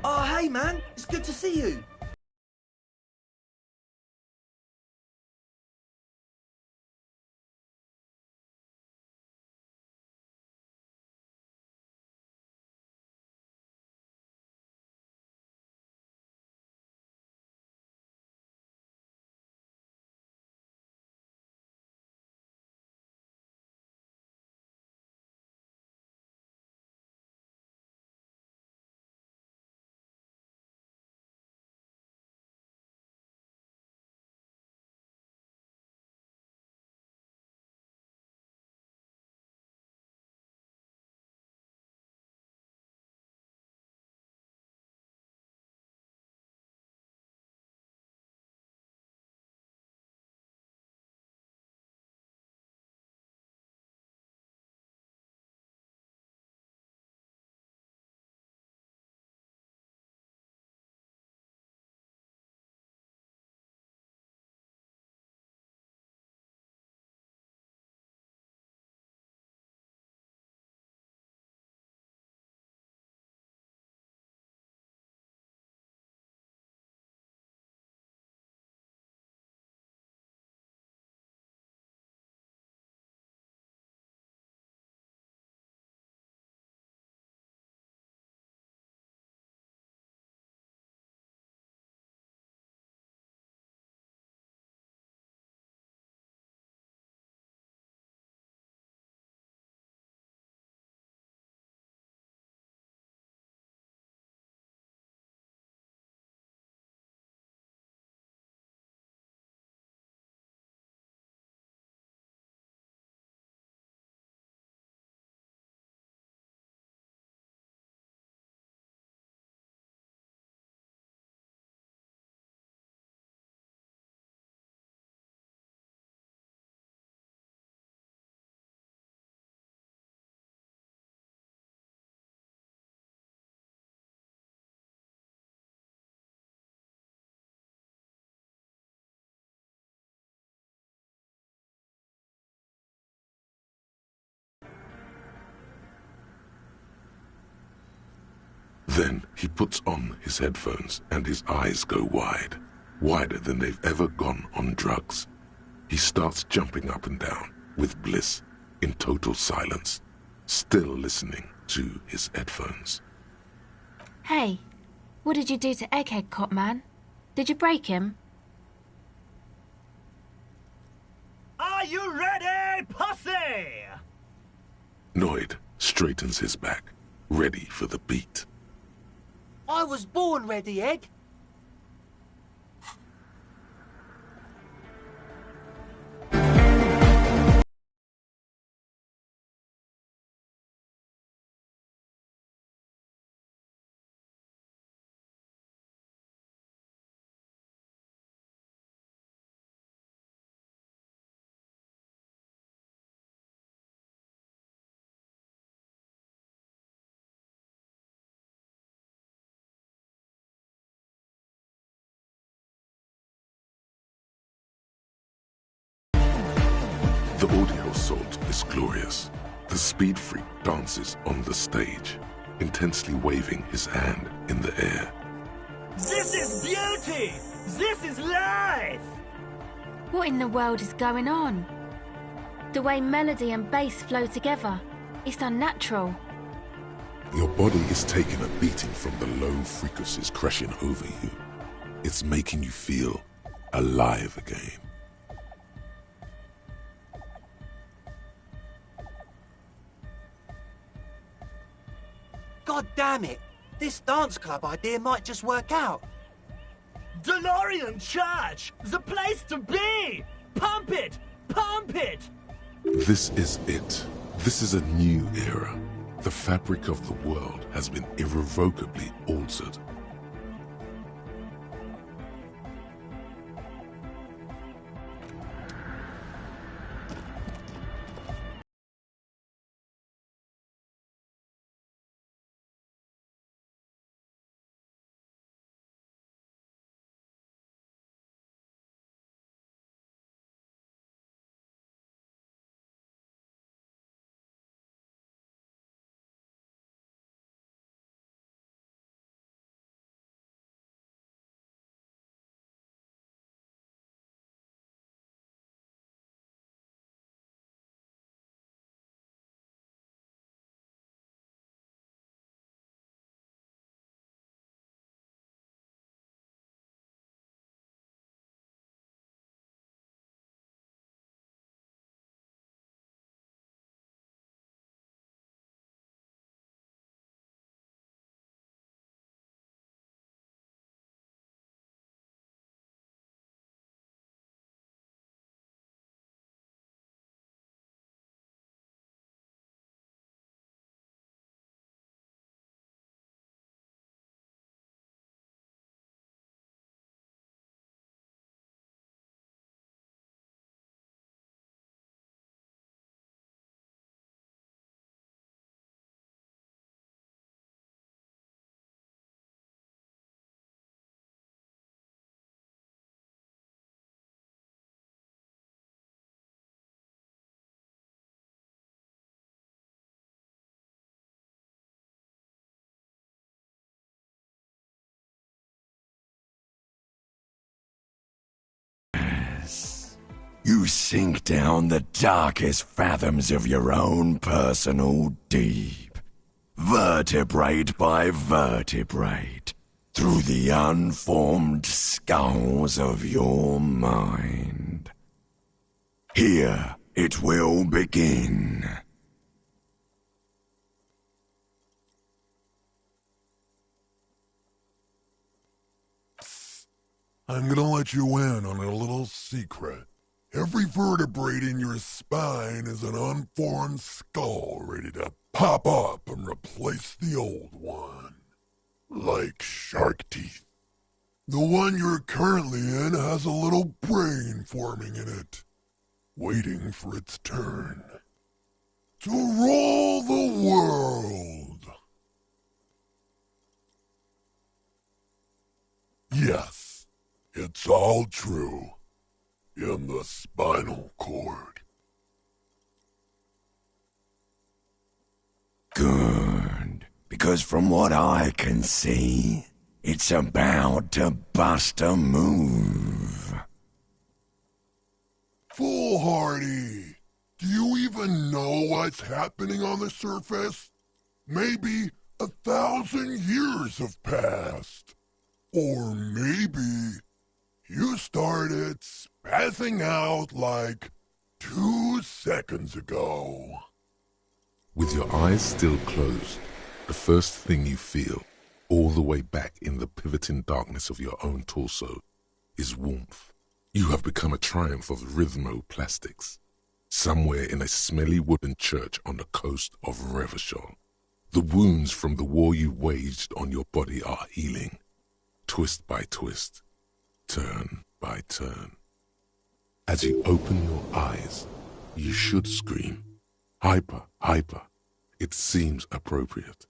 Oh, hey, man. It's good to see you. Then he puts on his headphones and his eyes go wide, wider than they've ever gone on drugs. He starts jumping up and down with bliss, in total silence, still listening to his headphones. Hey, what did you do to Egghead Cop Man? Did you break him? Are you ready, posse? Noid straightens his back, ready for the beat. I was born ready, Egg. The audio assault is glorious. The speed freak dances on the stage, intensely waving his hand in the air. This is beauty! This is life! What in the world is going on? The way melody and bass flow together, it's unnatural. Your body is taking a beating from the low frequencies crashing over you. It's making you feel alive again. God damn it! This dance club idea might just work out. DeLorean Church! The place to be! Pump it! Pump it! This is it. This is a new era. The fabric of the world has been irrevocably altered. You sink down the darkest fathoms of your own personal deep, vertebrate by vertebrate, through the unformed skulls of your mind. Here it will begin. I'm gonna let you in on a little secret. Every vertebrae in your spine is an unformed skull ready to pop up and replace the old one. Like shark teeth. The one you're currently in has a little brain forming in it, waiting for its turn. To rule the world. Yes, it's all true. In the spinal cord. Good. Because from what I can see, it's about to bust a move. Foolhardy! Do you even know what's happening on the surface? Maybe 1,000 years have passed. Or maybe you started spazzing out like 2 seconds ago. With your eyes still closed, the first thing you feel, all the way back in the pivoting darkness of your own torso, is warmth. You have become a triumph of rhythmoplastics, somewhere in a smelly wooden church on the coast of Revachol. The wounds from the war you waged on your body are healing, twist by twist, turn by turn. As you open your eyes, you should scream, hyper, hyper. It seems appropriate.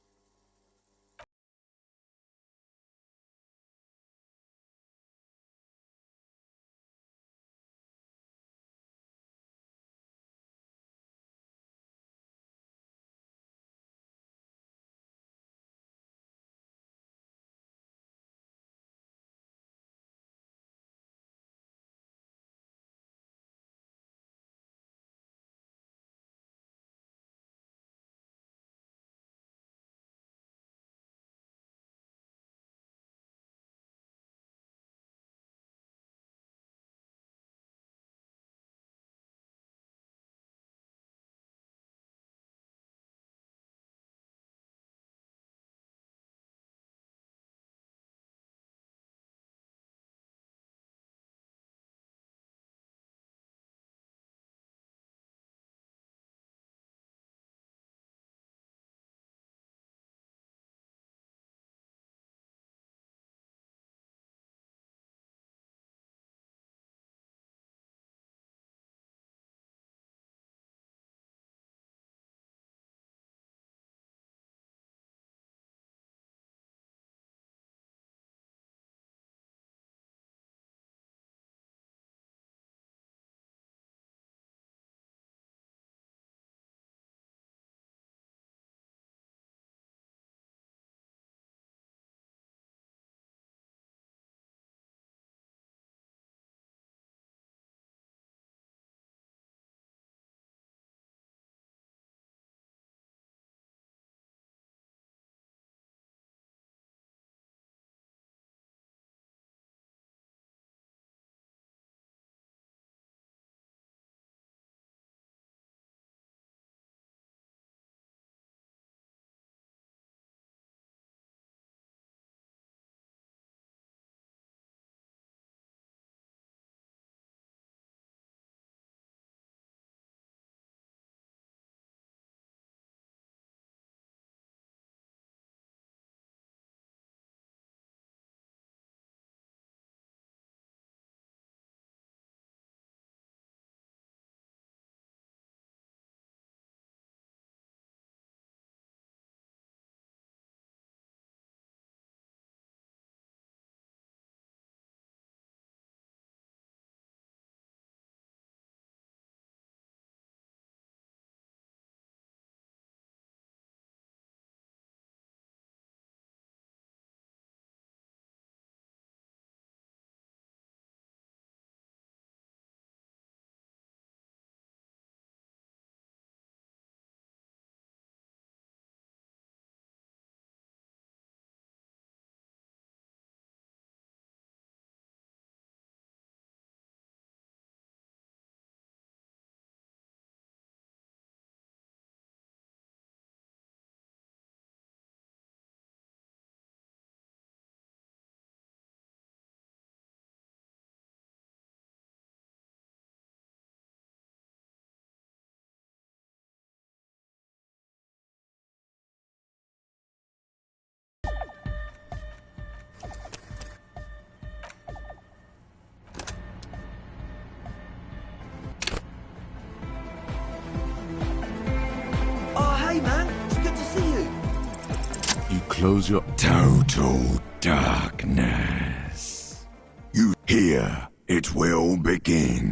Close your... Total darkness. You hear it will begin.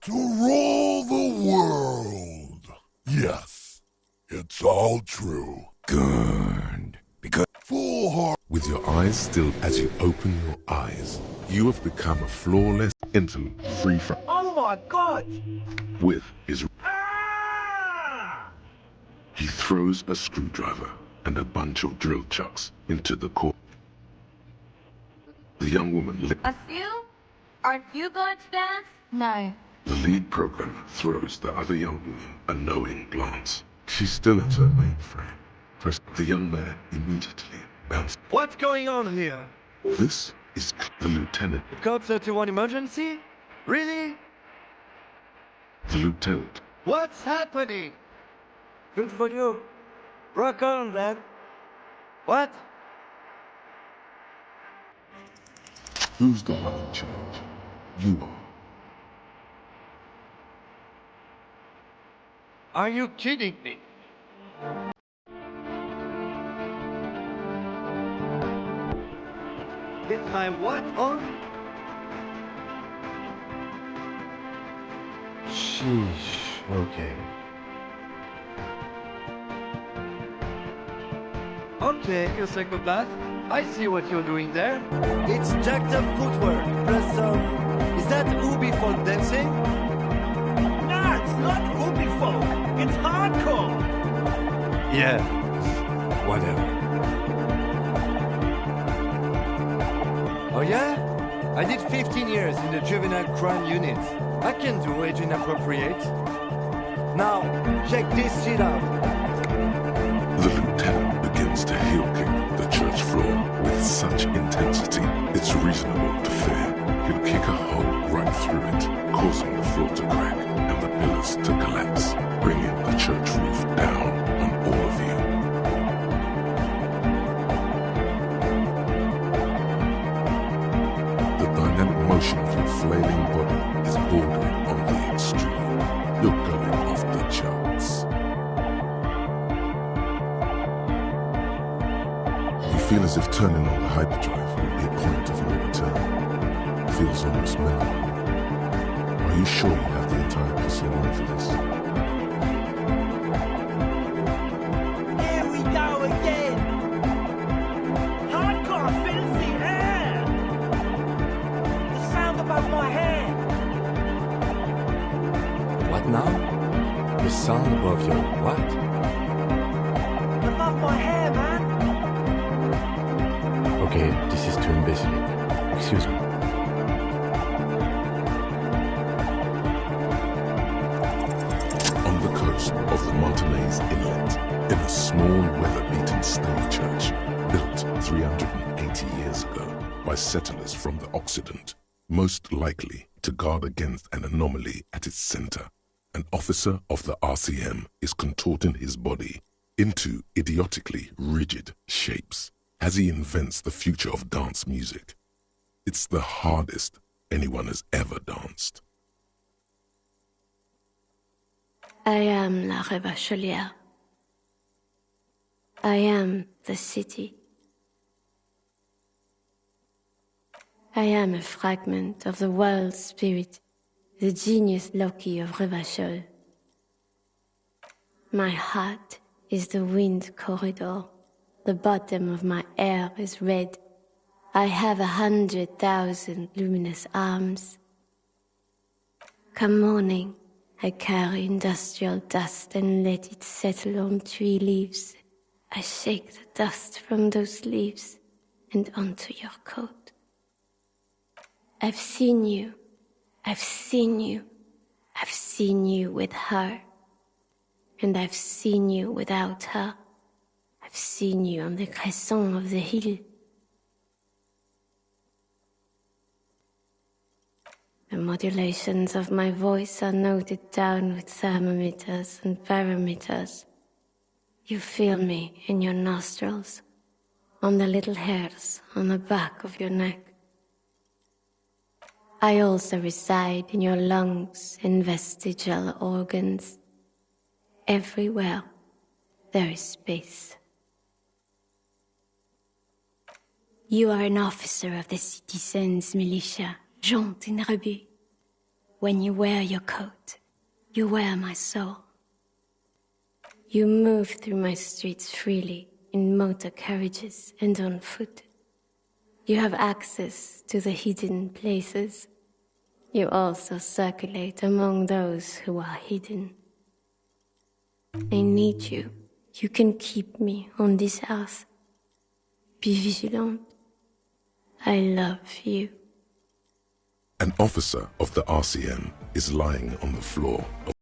To rule the world. Yes, it's all true. Good. Because Full heart. With your eyes still as you open your eyes, you have become a flawless intellect free from Oh my god! with his. He throws a screwdriver and a bunch of drill chucks into the core. The young woman A few? Aren't you going to dance? No. The lead programmer throws the other young woman a knowing glance. She still has her mainframe. First, the young man immediately bounced. What's going on here? This is the lieutenant. Code 31 emergency? Really? The lieutenant. What's happening? Good for you. Rock on, then. What? Who's the one in charge? You are. Are you kidding me? Is my what on? Sheesh, okay. Okay, you psychopath. I see what you're doing there. It's jacked up footwork, plus is that Ubi folk dancing? Nah, it's not Ubi folk. It's hardcore. Yeah, whatever. Oh yeah? I did 15 years in the juvenile crime unit. I can do age inappropriate. Now, check this shit out. The lieutenant begins to heel kick the church floor with such intensity, it's reasonable to fear he'll kick a hole right through it, causing the floor to crack and the pillars to collapse, bringing the church roof down on all of you. The dynamic motion of your flailing body is bordering on the extreme. You're going off the charts. You feel as if turning on the hyperdrive will be a point of no return. It feels almost minimal. Are you sure you have the entire pussy on for this? Here we go again! Hardcore filthy air! The sound above my head! What now? The sound above your what? Above my hair, man! Okay, this is too imbecilic. Excuse me. On the coast of the Martinez Inlet, in a small weather-beaten stone church built 380 years ago by settlers from the Occident, most likely to guard against an anomaly at its center, an officer of the RCM is contorting his body into idiotically rigid shapes as he invents the future of dance music. It's the hardest anyone has ever danced. I am La Revacholière. I am the city. I am a fragment of the world spirit, the genius Loki of Revachol. My heart is the wind corridor. The bottom of my air is red. I have 100,000 luminous arms. Come morning, I carry industrial dust and let it settle on tree leaves. I shake the dust from those leaves and onto your coat. I've seen you. I've seen you. I've seen you with her. And I've seen you without her. I've seen you on the crescent of the hill. The modulations of my voice are noted down with thermometers and barometers. You feel me in your nostrils, on the little hairs on the back of your neck. I also reside in your lungs and vestigial organs. Everywhere there is space. You are an officer of the citizens' militia, jaunt in rebut. When you wear your coat, you wear my soul. You move through my streets freely, in motor carriages and on foot. You have access to the hidden places. You also circulate among those who are hidden. I need you. You can keep me on this earth. Be vigilant. I love you. An officer of the RCM is lying on the floor of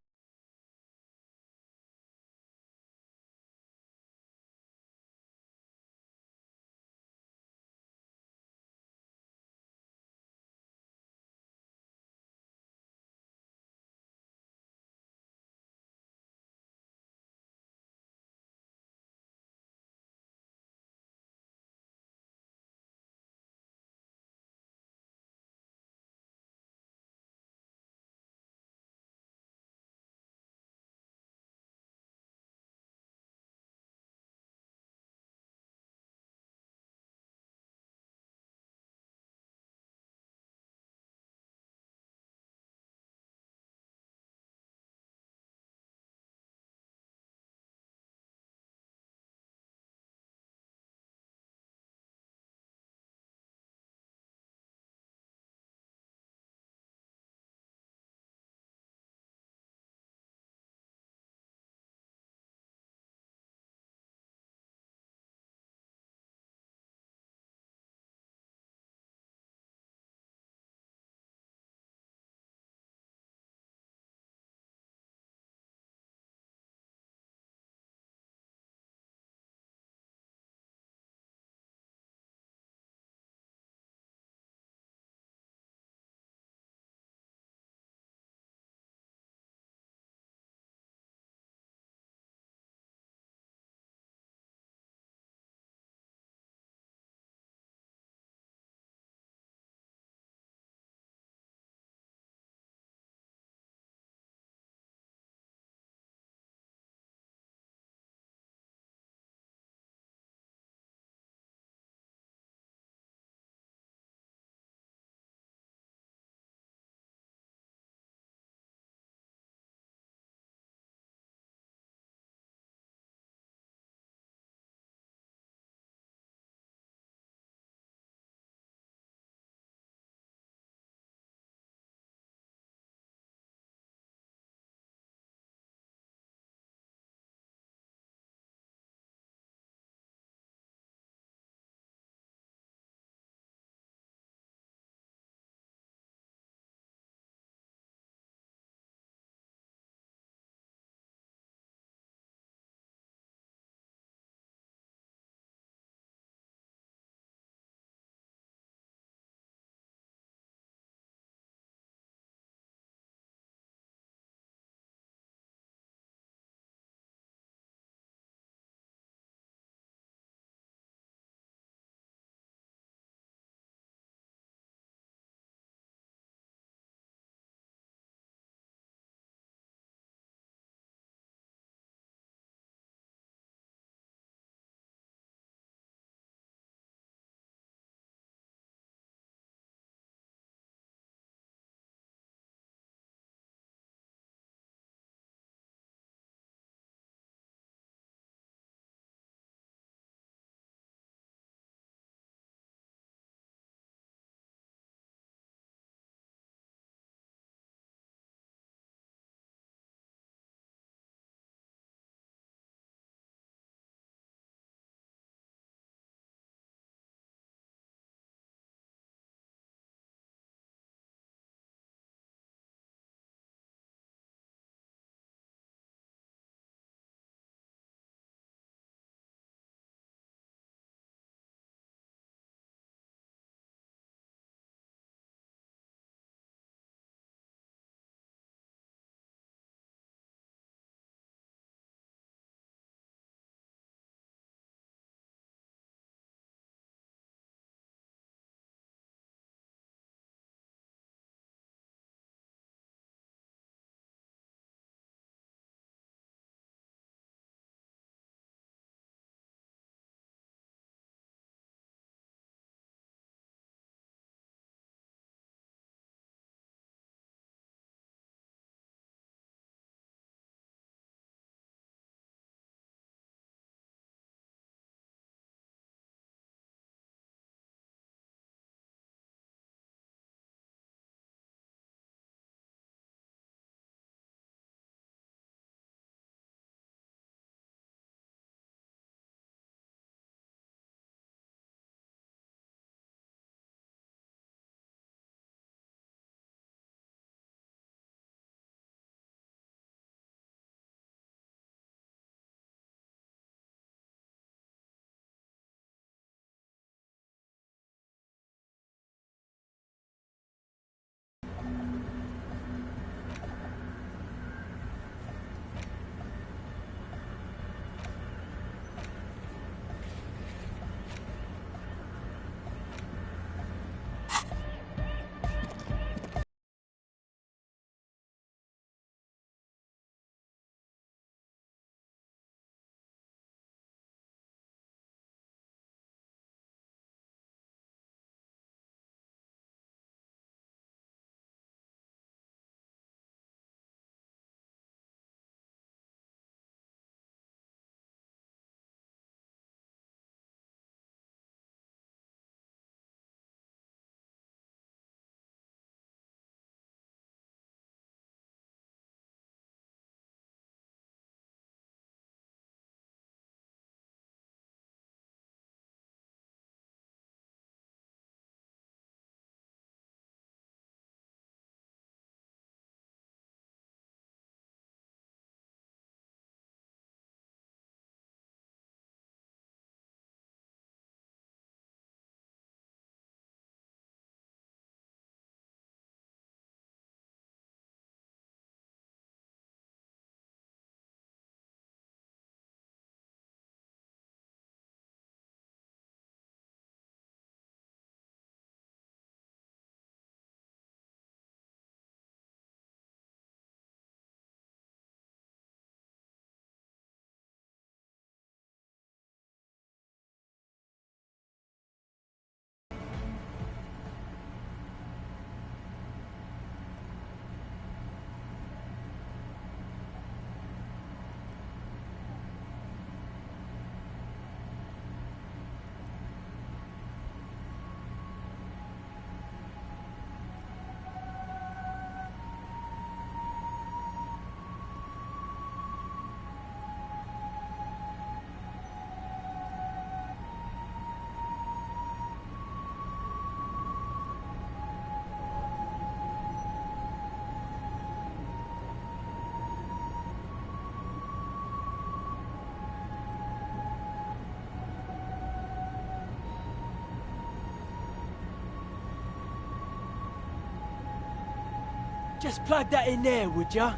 Just plug that in there, would ya?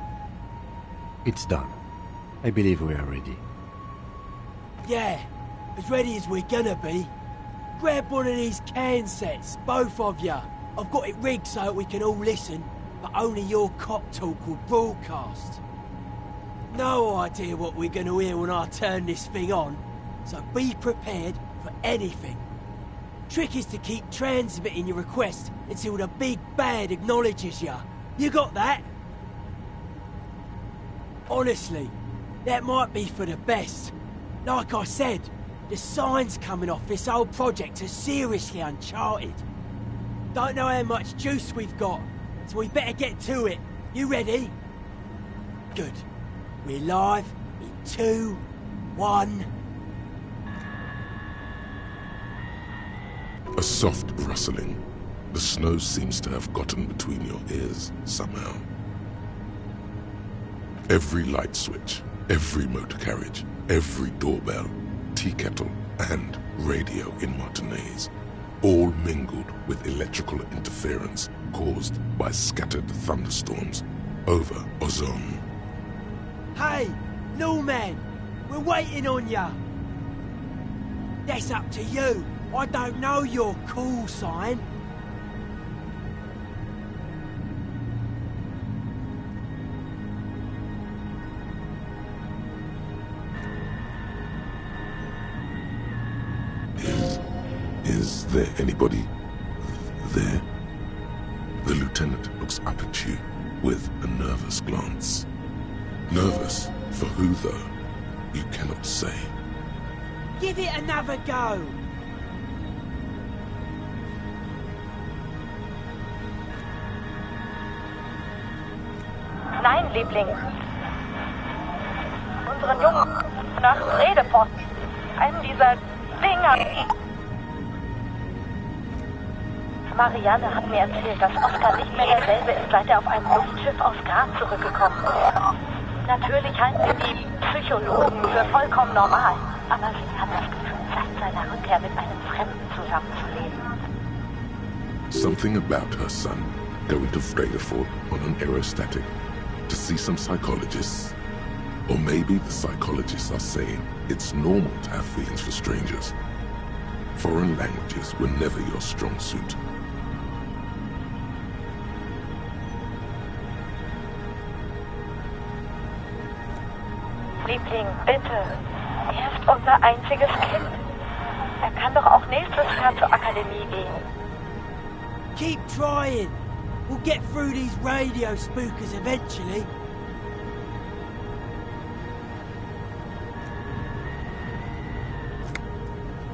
It's done. I believe we are ready. Yeah, as ready as we're gonna be. Grab one of these can sets, both of ya. I've got it rigged so we can all listen, but only your cop talk will broadcast. No idea what we're gonna hear when I turn this thing on, so be prepared for anything. Trick is to keep transmitting your request until the big bad acknowledges ya. You got that? Honestly, that might be for the best. Like I said, the signs coming off this whole project are seriously uncharted. Don't know how much juice we've got, so we better get to it. You ready? Good. We're live in 2, 1... A soft rustling. The snow seems to have gotten between your ears somehow. Every light switch, every motor carriage, every doorbell, tea kettle, and radio in Martinez, all mingled with electrical interference caused by scattered thunderstorms over Ozone. Hey, no man, we're waiting on ya. That's up to you. I don't know your call sign. Is there anybody there? The lieutenant looks up at you with a nervous glance. Nervous for who, though? You cannot say. Give it another go. Nein, Liebling. Unseren Jungen nach Redeposten. Einen dieser Dinger. Marianne hat mir erzählt, dass Oscar nicht mehr derselbe ist, seit er auf einem Luftschiff aus Graz zurückgekommen ist. Natürlich halten wir die Psychologen für vollkommen normal. Aber sie hat das Gefühl, seit seiner Rückkehr mit einem Fremden zusammenzuleben. Something about her son going to Fredefort on an aerostatic to see some psychologists. Or maybe the psychologists are saying it's normal to have feelings for strangers. Foreign languages were never your strong suit. Liebling, bitte. Er ist unser einziges Kind. Er kann doch auch nächstes Jahr zur Akademie gehen. Keep trying. We'll get through these radio spookers eventually.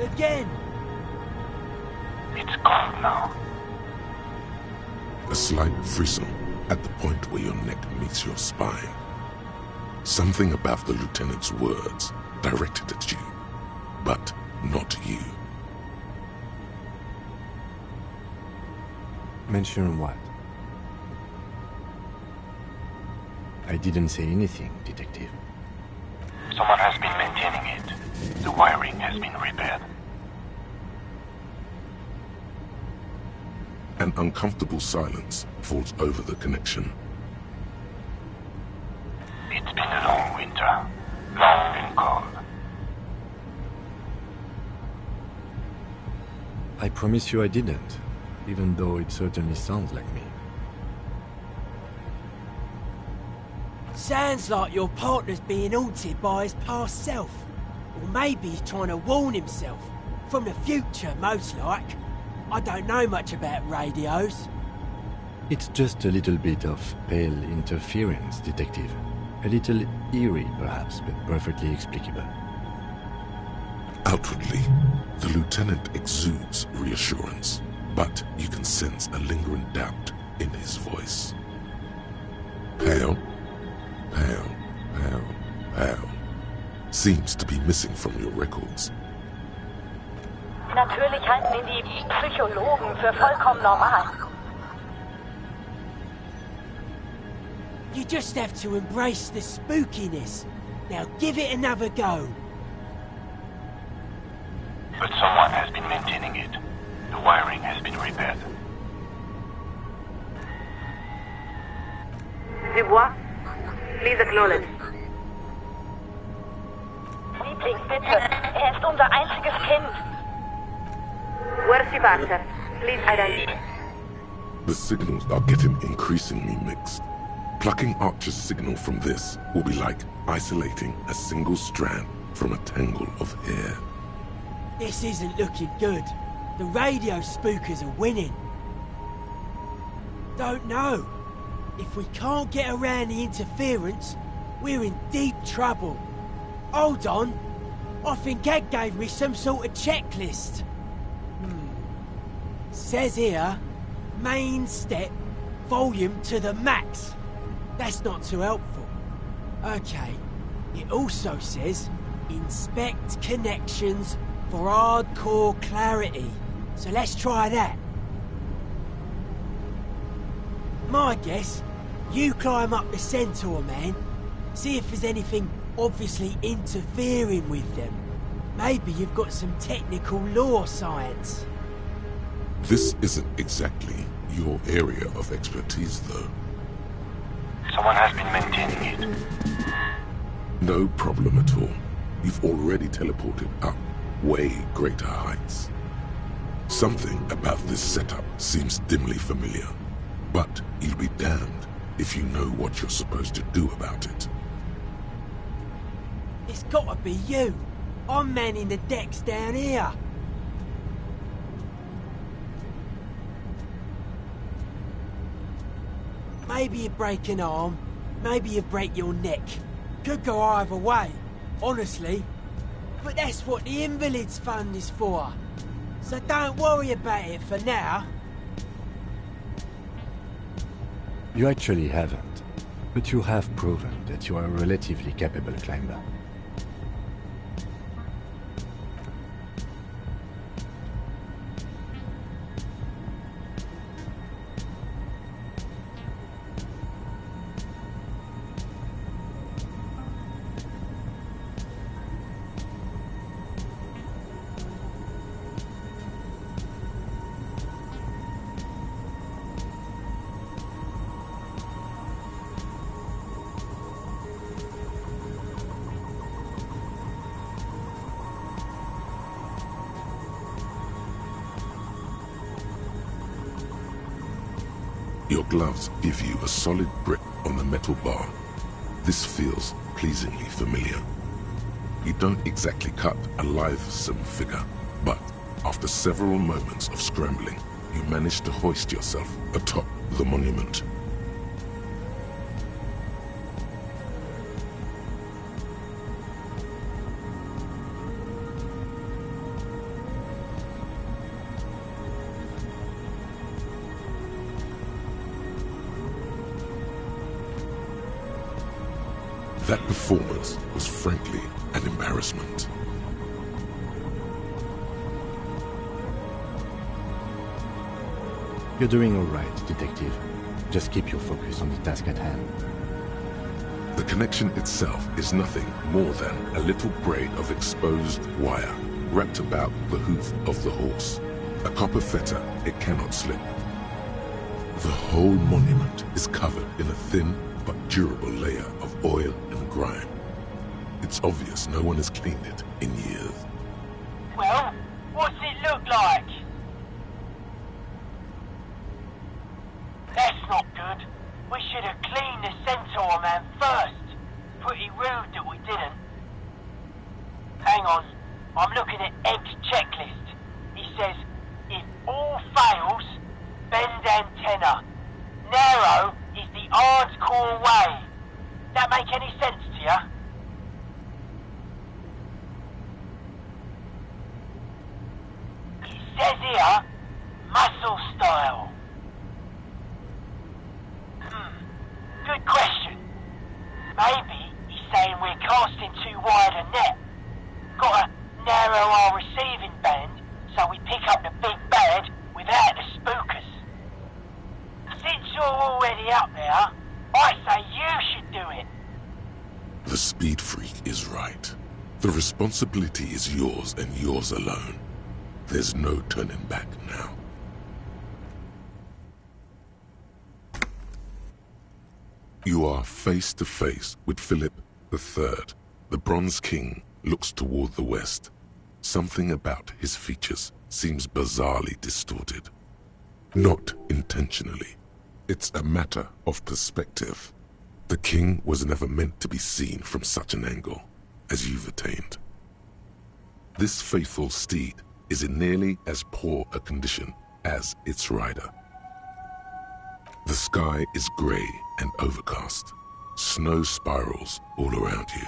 Again. It's gone now. A slight frisson at the point where your neck meets your spine. Something about the lieutenant's words directed at you, but not you. Mention what? I didn't say anything, Detective. Someone has been maintaining it. The wiring has been repaired. An uncomfortable silence falls over the connection. It's been a long winter, long and cold. I promise you I didn't, even though it certainly sounds like me. Sounds like your partner's being haunted by his past self. Or maybe he's trying to warn himself. From the future, most like. I don't know much about radios. It's just a little bit of pale interference, Detective. A little eerie, perhaps, but perfectly explicable. Outwardly, the lieutenant exudes reassurance, but you can sense a lingering doubt in his voice. Pale, pale, pale, pale. Seems to be missing from your records. Natürlich halten ihn die Psychologen für vollkommen normal. You just have to embrace the spookiness. Now give it another go. But someone has been maintaining it. The wiring has been repaired. Dubois, please acknowledge. Liebling, bitte. Ist unser einziges Kind. Warship Archer, please identify. The signals are getting increasingly mixed. Plucking Archer's signal from this will be like isolating a single strand from a tangle of hair. This isn't looking good. The radio spookers are winning. Don't know. If we can't get around the interference, we're in deep trouble. Hold on. I think Ed gave me some sort of checklist. Says here, main step, volume to the max. That's not too helpful. Okay. It also says, inspect connections for hardcore clarity. So let's try that. My guess, you climb up the Centaur, man. See if there's anything obviously interfering with them. Maybe you've got some technical law science. This isn't exactly your area of expertise, though. Someone has been maintaining it. No problem at all. You've already teleported up way greater heights. Something about this setup seems dimly familiar, but you'll be damned if you know what you're supposed to do about it. It's gotta be you. I'm manning the decks down here. Maybe you break an arm, maybe you break your neck. Could go either way, honestly. But that's what the Invalids Fund is for. So don't worry about it for now. You actually haven't, but you have proven that you are a relatively capable climber. Your gloves give you a solid grip on the metal bar. This feels pleasingly familiar. You don't exactly cut a lithesome figure, but after several moments of scrambling, you manage to hoist yourself atop the monument. That performance was frankly an embarrassment. You're doing all right, Detective. Just keep your focus on the task at hand. The connection itself is nothing more than a little braid of exposed wire wrapped about the hoof of the horse. A copper fetter it cannot slip. The whole monument is covered in a thin but durable layer of oil and grime. It's obvious no one has cleaned it in years. Well, what's it look like? That's not good. We should have cleaned the Centaur man first. Pretty rude that we didn't. Hang on, I'm looking at Egg's checklist. He says, if all fails, bend antenna. Narrow is the hardcore way. That make any sense to you? It says here, muscle style. Good question. Maybe he's saying we're casting too wide a net. Gotta narrow our receiving band so we pick up the big bad without the spookers. Since you're already up there, I say you should do it. The speed freak is right. The responsibility is yours and yours alone. There's no turning back now. You are face to face with Philip III. The Bronze King looks toward the west. Something about his features seems bizarrely distorted. Not intentionally. It's a matter of perspective. The king was never meant to be seen from such an angle as you've attained. This faithful steed is in nearly as poor a condition as its rider. The sky is grey and overcast. Snow spirals all around you.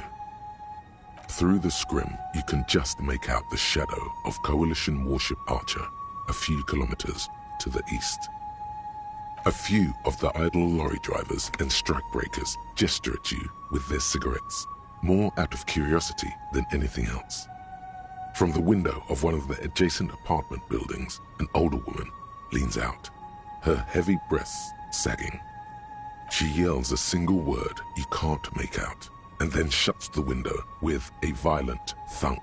Through the scrim, you can just make out the shadow of Coalition Warship Archer a few kilometers to the east. A few of the idle lorry drivers and strikebreakers gesture at you with their cigarettes, more out of curiosity than anything else. From the window of one of the adjacent apartment buildings, an older woman leans out, her heavy breasts sagging. She yells a single word you can't make out, and then shuts the window with a violent thunk.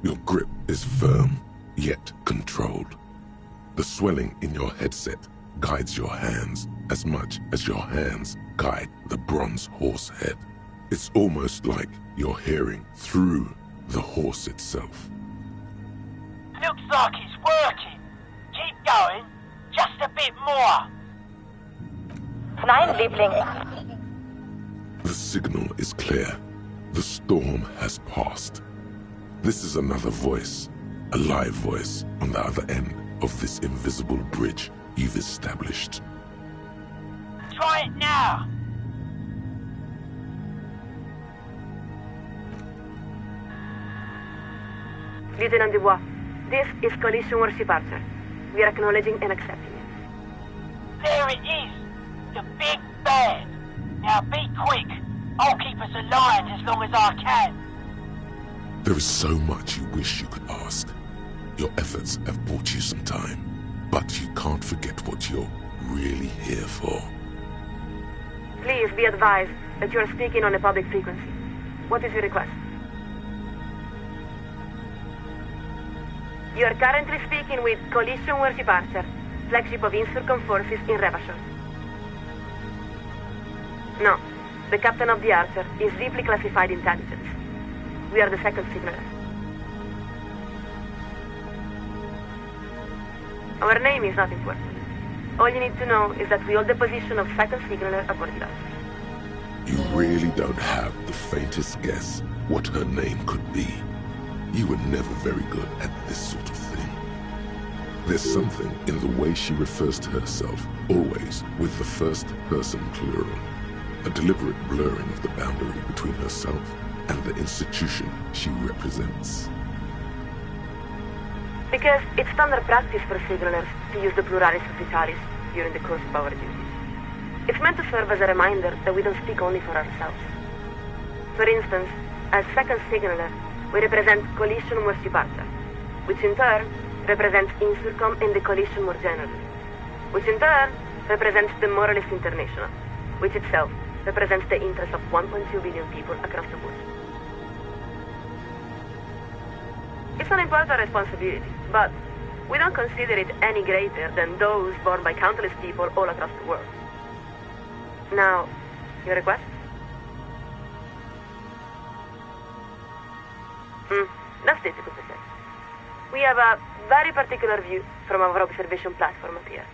Your grip is firm, yet controlled. The swelling in your headset guides your hands as much as your hands guide the bronze horse head. It's almost like you're hearing through the horse itself. Looks like it's working. Keep going. Just a bit more. Nein, Liebling. The signal is clear. The storm has passed. This is another voice, a live voice on the other end of this invisible bridge you've established. Try it now. Lieutenant Dubois, this is Coalition Warship Archer. We are acknowledging and accepting it. There it is. The big bad. Now be quick. I'll keep us alive as long as I can. There is so much you wish you could ask. Your efforts have bought you some time, but you can't forget what you're really here for. Please be advised that you are speaking on a public frequency. What is your request? You are currently speaking with Coalition Warship Archer, flagship of Insurcom forces in Revachol. No, the captain of the Archer is deeply classified intelligence. We are the second signaler. Our name is not important. All you need to know is that we hold the position of second signaler aboard the Archer. You really don't have the faintest guess what her name could be. You were never very good at this sort of thing. There's something in the way she refers to herself, always with the first person plural. A deliberate blurring of the boundary between herself and the institution she represents. Because it's standard practice for signalers to use the pluralis officialis during the course of our duties. It's meant to serve as a reminder that we don't speak only for ourselves. For instance, as second signaler, we represent Coalition Warship Archer, which in turn represents Insurcom and the Coalition more generally, which in turn represents the Moralist International, which itself represents the interests of 1.2 billion people across the world. It's an important responsibility, but we don't consider it any greater than those borne by countless people all across the world. Now, your request? That's difficult to say. We have a very particular view from our observation platform up here.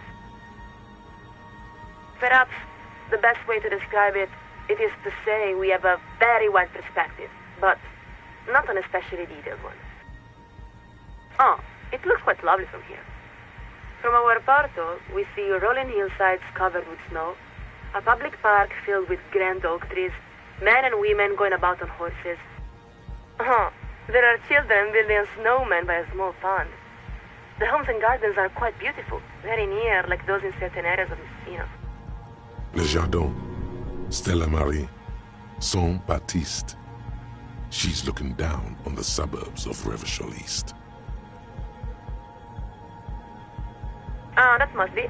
Perhaps the best way to describe it is to say we have a very wide perspective, but not an especially detailed one. Oh, it looks quite lovely from here. From our portal, we see rolling hillsides covered with snow, a public park filled with grand oak trees, men and women going about on horses. Oh, there are children building a snowman by a small pond. The homes and gardens are quite beautiful, very near, like those in certain areas of Messina. Le Jardin, Stella Marie, Saint-Baptiste. She's looking down on the suburbs of Revachol East. Ah, that must be.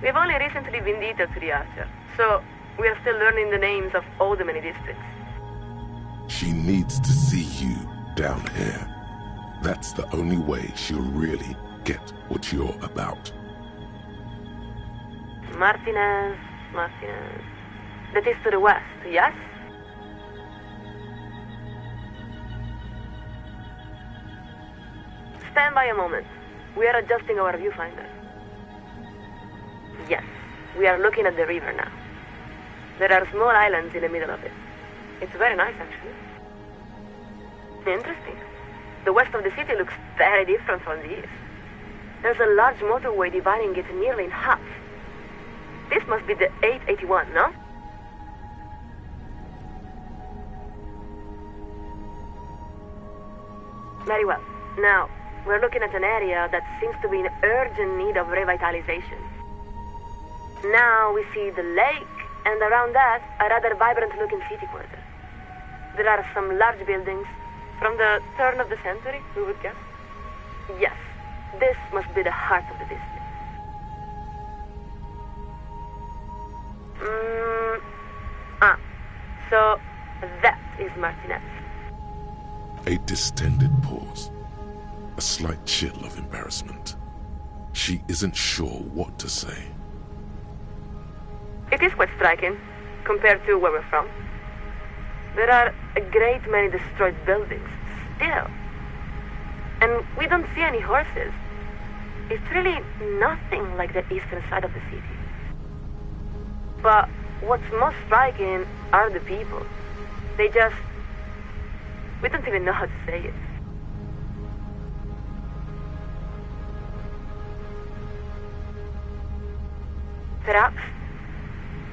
We've only recently been detailed to the Archer, so we are still learning the names of all the many districts. She needs to see you down here. That's the only way she'll really get what you're about. Martinez. That is to the west, yes? Stand by a moment. We are adjusting our viewfinder. Yes, we are looking at the river now. There are small islands in the middle of it. It's very nice, actually. Interesting. The west of the city looks very different from the east. There's a large motorway dividing it nearly in half. This must be the 881, no? Very well. Now, we're looking at an area that seems to be in urgent need of revitalization. Now we see the lake, and around that, a rather vibrant-looking city quarter. There are some large buildings from the turn of the century, we would guess. Yes, this must be the heart of the district. So that is Martinez. A distended pause. A slight chill of embarrassment. She isn't sure what to say. It is quite striking, compared to where we're from. There are a great many destroyed buildings, still. And we don't see any horses. It's really nothing like the eastern side of the city. But what's most striking are the people. We don't even know how to say it. Perhaps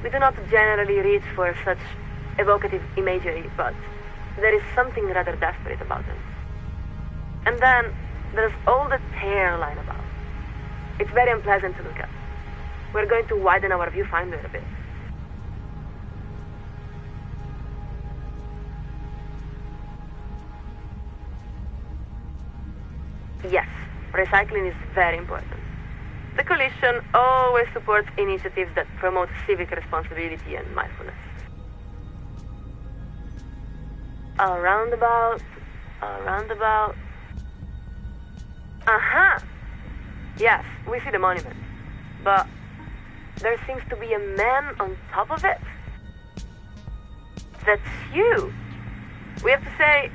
we do not generally reach for such evocative imagery, but there is something rather desperate about them. And then there's all the tear line about. It's very unpleasant to look at. We're going to widen our viewfinder a bit. Yes, recycling is very important. The Coalition always supports initiatives that promote civic responsibility and mindfulness. A roundabout. Aha! Yes, we see the monument. But there seems to be a man on top of it. That's you. We have to say,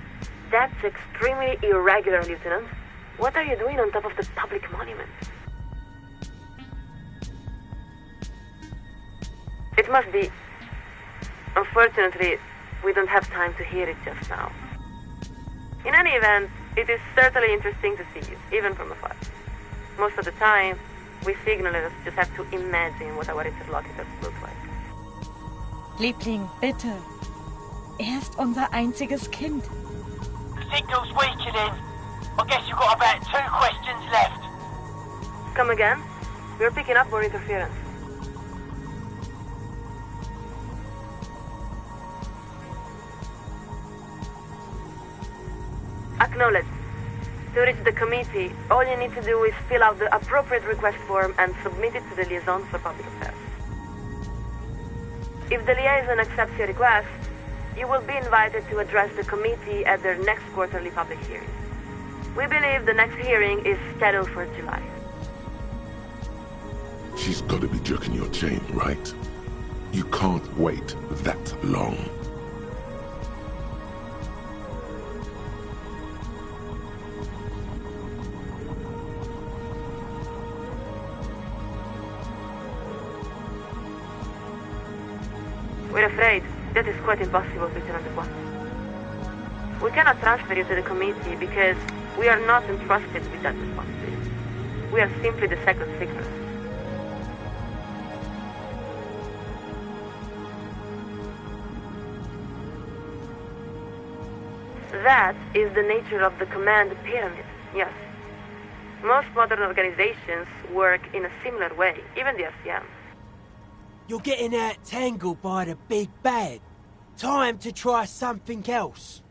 that's extremely irregular, Lieutenant. What are you doing on top of the public monument? It must be. Unfortunately, we don't have time to hear it just now. In any event, it is certainly interesting to see you, even from afar. Most of the time, we signalers just have to imagine what our interlocutors look like. Liebling, bitte. Er ist unser einziges Kind. The signal's weakening. I guess you've got about 2 questions left. Come again? We're picking up more interference. Acknowledged. To reach the committee, all you need to do is fill out the appropriate request form and submit it to the Liaison for Public Affairs. If the liaison accepts your request, you will be invited to address the committee at their next quarterly public hearing. We believe the next hearing is scheduled for July. She's got to be jerking your chain, right? You can't wait that long. We're afraid that is quite impossible, Lieutenant Dubois. We cannot transfer you to the committee because we are not entrusted with that responsibility. We are simply the second signalers. That is the nature of the command pyramid, yes. Most modern organizations work in a similar way, even the RCM. You're getting out tangled by the big bad. Time to try something else.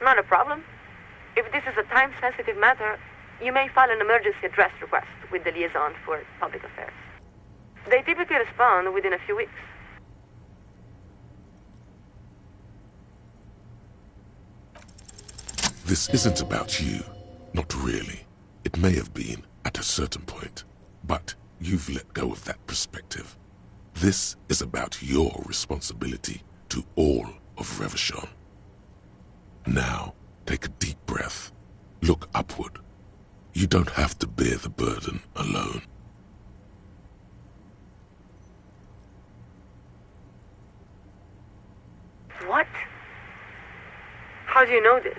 Not a problem. If this is a time-sensitive matter, you may file an emergency address request with the liaison for public affairs. They typically respond within a few weeks. This isn't about you. Not really. It may have been at a certain point, but you've let go of that perspective. This is about your responsibility to all of Revachon. Now, take a deep breath. Look upward. You don't have to bear the burden alone. What? How do you know this?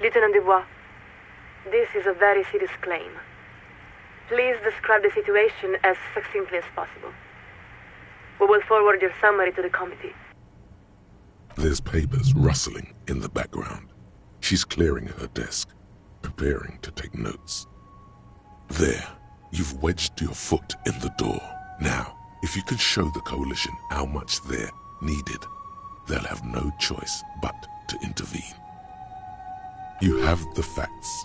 Lieutenant Dubois, this is a very serious claim. Please describe the situation as succinctly as possible. We will forward your summary to the committee. There's papers rustling in the background. She's clearing her desk, preparing to take notes. There, you've wedged your foot in the door. Now, if you can show the Coalition how much they're needed, they'll have no choice but to intervene. You have the facts.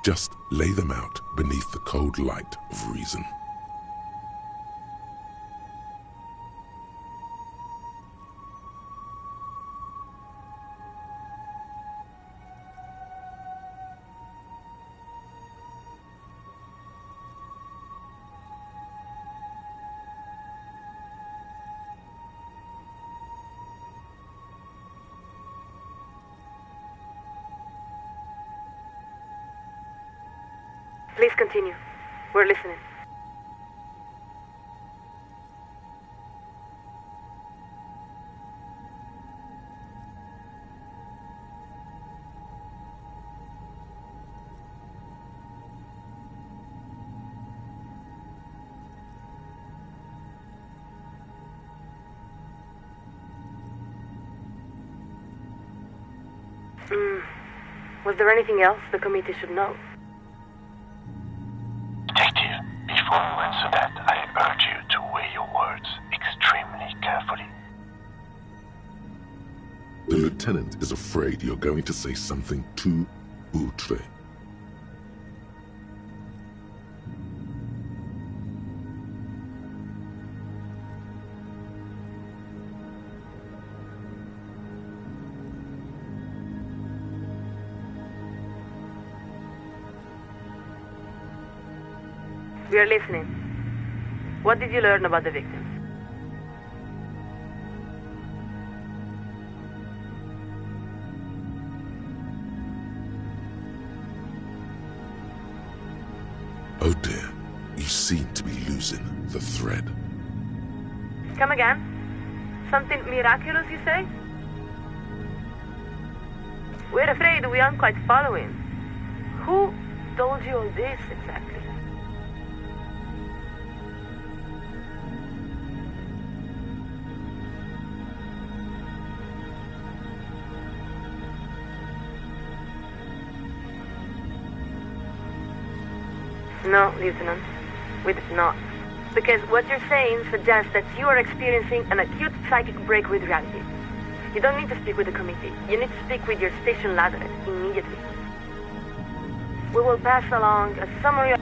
Just lay them out beneath the cold light of reason. Please continue. We're listening. Was there anything else the committee should know? Detective, before you answer that, I urge you to weigh your words extremely carefully. The lieutenant is afraid you're going to say something too outre. We are listening. What did you learn about the victim? Oh dear, you seem to be losing the thread. Come again? Something miraculous, you say? We're afraid we aren't quite following. Who told you all this exactly? No, Lieutenant, we did not. Because what you're saying suggests that you are experiencing an acute psychic break with reality. You don't need to speak with the committee. You need to speak with your station ladder immediately. We will pass along a summary of...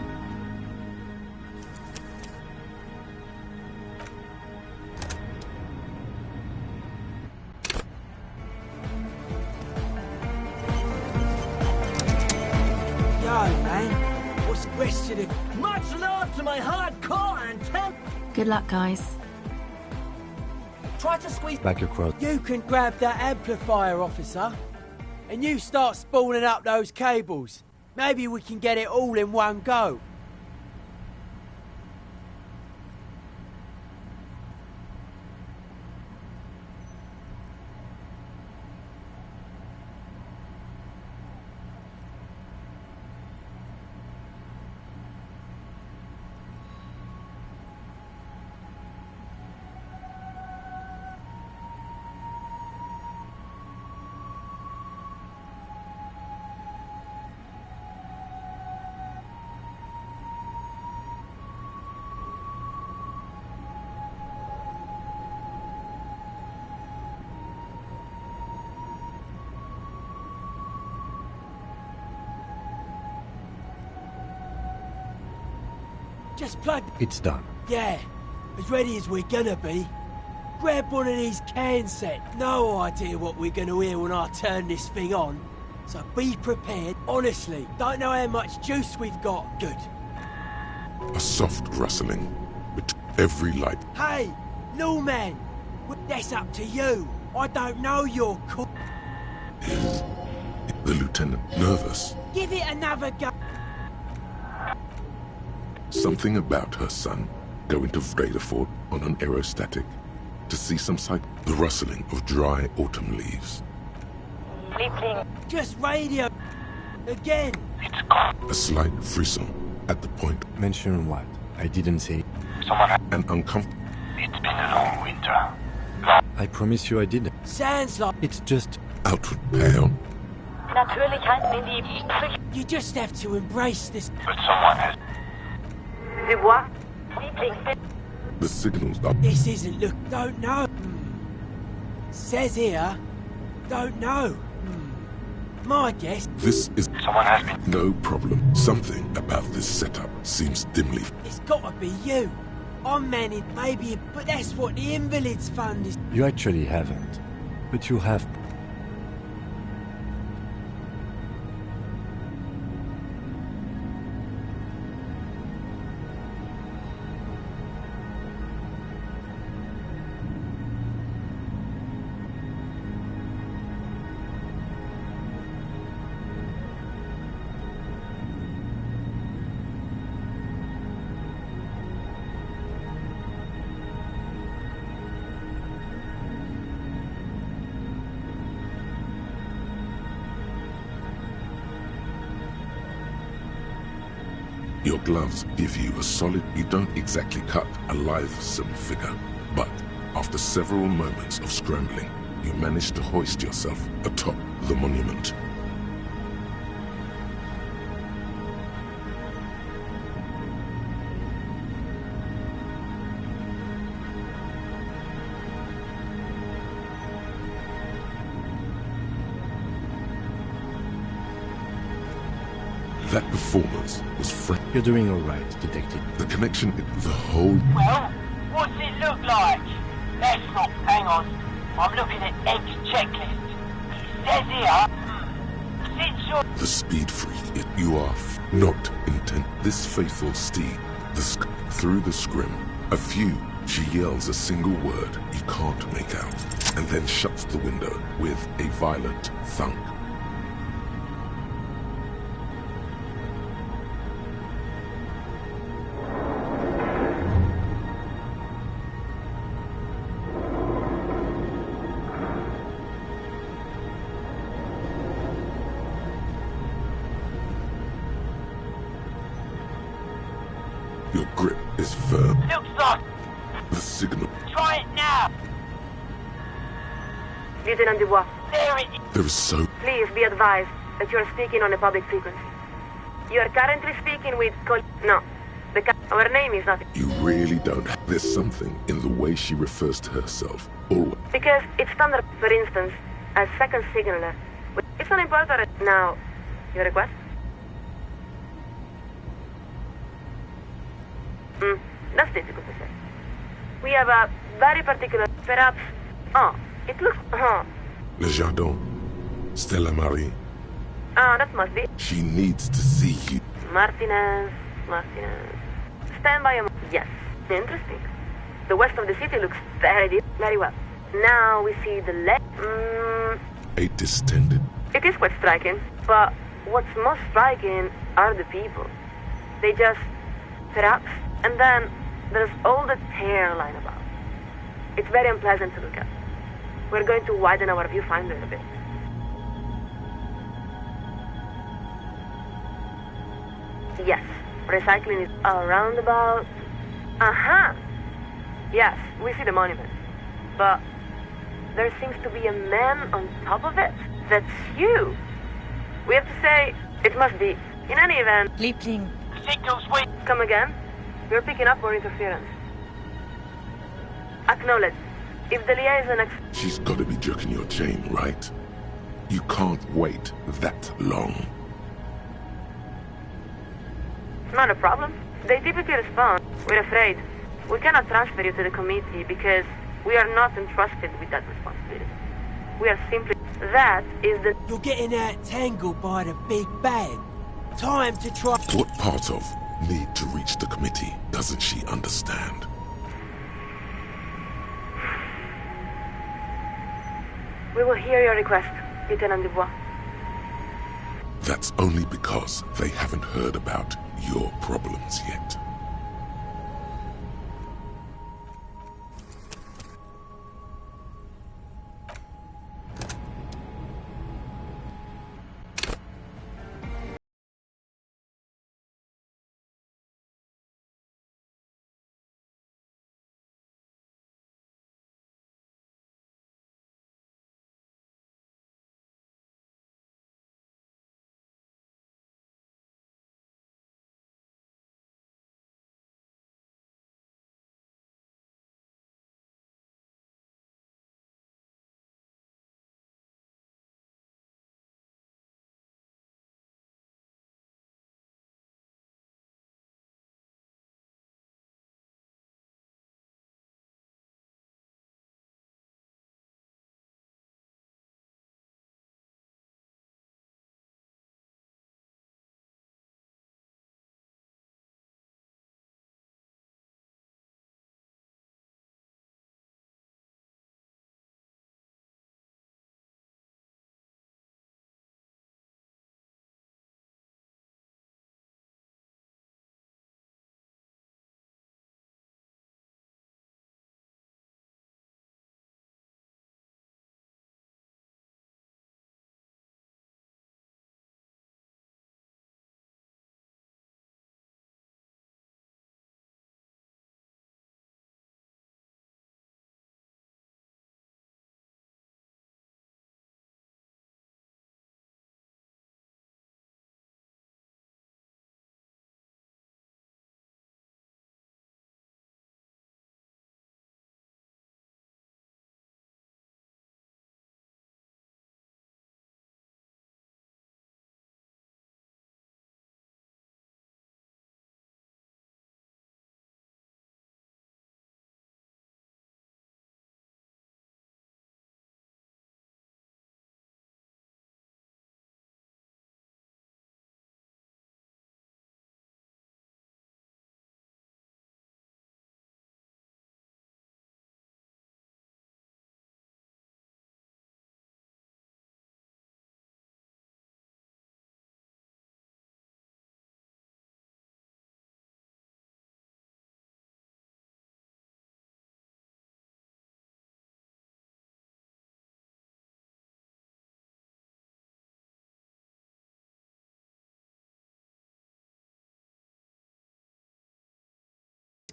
Yo, man. What's the rest of the... Much love to my hardcore and temp... Good luck, guys. Try to squeeze... Back across. You can grab that amplifier, officer. And you start spooling up those cables. Maybe we can get it all in one go. Just plug... It's done. Yeah, as ready as we're gonna be. Grab one of these can sets. No idea what we're gonna hear when I turn this thing on. So be prepared. Honestly, don't know how much juice we've got. Good. A soft rustling with every light. Hey, new man. That's up to you. I don't know your cook. The lieutenant nervous. Give it another go. Something about her son going to Vredefort on an aerostatic to see some sight. The rustling of dry autumn leaves. Liebling. Just radio. Again. A slight frisson at the point. Mention what? I didn't say. An uncomfortable. It's been a long winter. I promise you I didn't. Sounds like... It's just... Outward pale. Natürlich halten in die Psyche. You just have to embrace this. But someone has... Dubois? Liebling. The signals up. This isn't... Look, don't know. Says here, don't know. My guess... This is... Someone has been... No problem. Something about this setup seems dimly... It's gotta be you. I'm manning, maybe, but that's what the Invalids Fund is... You actually haven't. But you have... Your gloves give you a solid... You don't exactly cut a lithesome figure, but after several moments of scrambling, you manage to hoist yourself atop the monument. That performance was fresh. You're doing all right, detective. The connection, the whole... Well, what's it look like? Let's not... Hang on. I'm looking at Egg's checklist. It says here... Since you're... The speed freak, you are not intent. This faithful steed, through the scrim, a few, she yells a single word you can't make out, and then shuts the window with a violent thunk. Your grip is firm. Looks like... The signal. Try it now! Lieutenant Dubois. There it is! There is so... Please be advised that you are speaking on a public frequency. You are currently speaking with No. Our name is not... You really don't... There's something in the way she refers to herself. Always. Because it's standard, for instance, as second signaler. It's not important. Now, your request? That's difficult to say. We have a very particular, perhaps... Oh, it looks... Le Jardin. Stella Marie. That must be... She needs to see you. Martinez. Stand by a... Yes, interesting. The west of the city looks very deep. Very well. Now we see the left... A distended... It is quite striking, but what's most striking are the people. They just... Perhaps... And then there's all the hairline about. It's very unpleasant to look at. We're going to widen our viewfinder a bit. Yes, recycling is around about... Aha! Yes, we see the monument. But there seems to be a man on top of it. That's you. We have to say, it must be. In any event... Liebling. Signals weak. Come again? We're picking up more interference. Acknowledge. If the liaison... She's got to be jerking your chain, right? You can't wait that long. Not a problem. They typically respond, "We're afraid. We cannot transfer you to the committee because we are not entrusted with that responsibility. We are simply..." That is the... You're getting out-tangled by the big bad. Time to try... What part of need to reach the committee doesn't she understand? We will hear your request, Lieutenant Dubois. That's only because they haven't heard about your problems yet.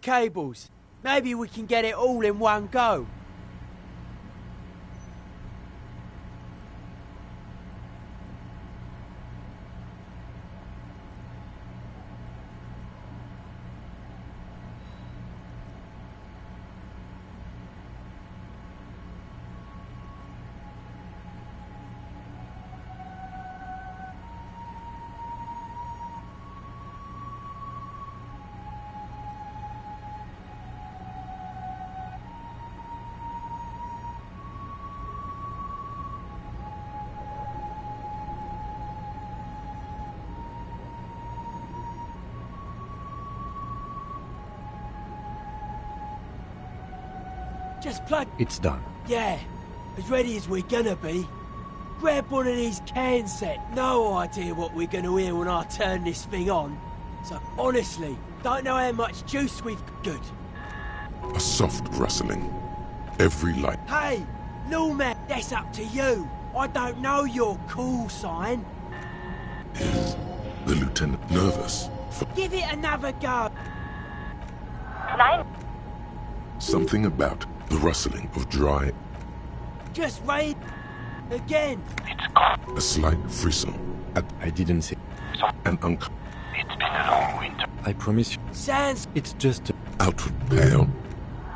Cables. Maybe we can get it all in one go. Just plug... It's done. Yeah, as ready as we're gonna be. Grab one of these can sets. No idea what we're gonna hear when I turn this thing on. So honestly, don't know how much juice we've... Good. A soft rustling. Every light. Hey, Lumac, that's up to you. I don't know your call sign. Is the lieutenant nervous? Give it another go. Nein. Something about the rustling of dry... Just raid... Again. A slight frisson. I didn't say... An It's been a long winter. I promise you. Sans... It's just... Outward pale.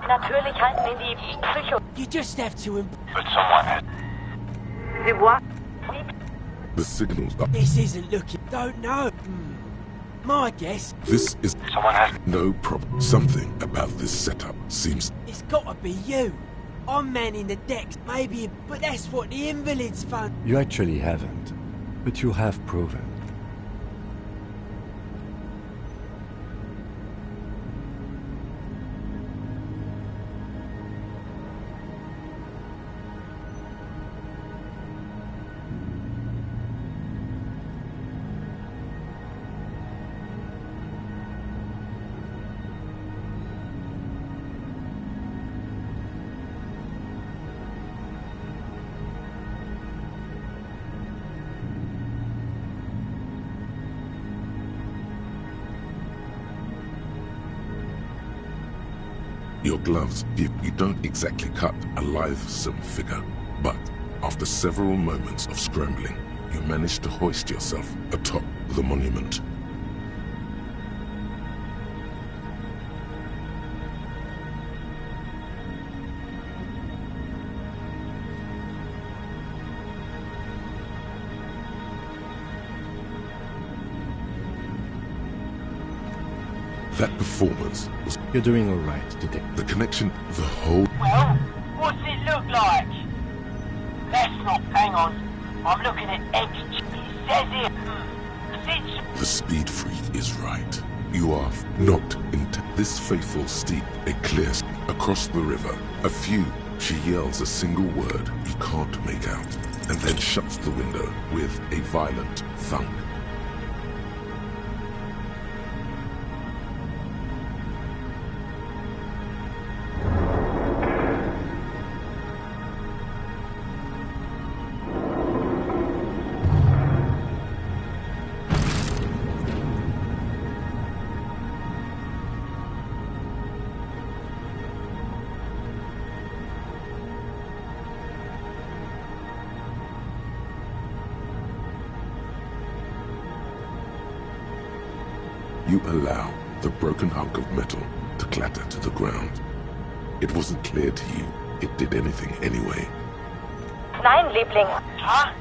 Natürlich halten ihn die Psycho... You just have to... But someone had... Dubois? The signals are... This isn't looking... Don't know. My guess. This is... Someone has... No problem. Something about this setup seems... It's gotta be you. I'm manning the decks, maybe, but that's what the invalids found. You actually haven't, but you have proven. Your gloves, you don't exactly cut a lithesome figure, but after several moments of scrambling, you manage to hoist yourself atop the monument. That performance was... You're doing all right, Detective. The connection, the whole... Well, what's it look like? Let's not... Hang on. I'm looking at X. It says here... The speed freak is right. You are not into this faithful steep, a clear across the river. A few, she yells a single word you can't make out, and then shuts the window with a violent thunk. You allow the broken hunk of metal to clatter to the ground. It wasn't clear to you it did anything anyway. Nein, Liebling. Huh?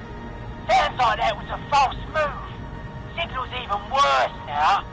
Sounds like that was a false move. Signal's even worse now.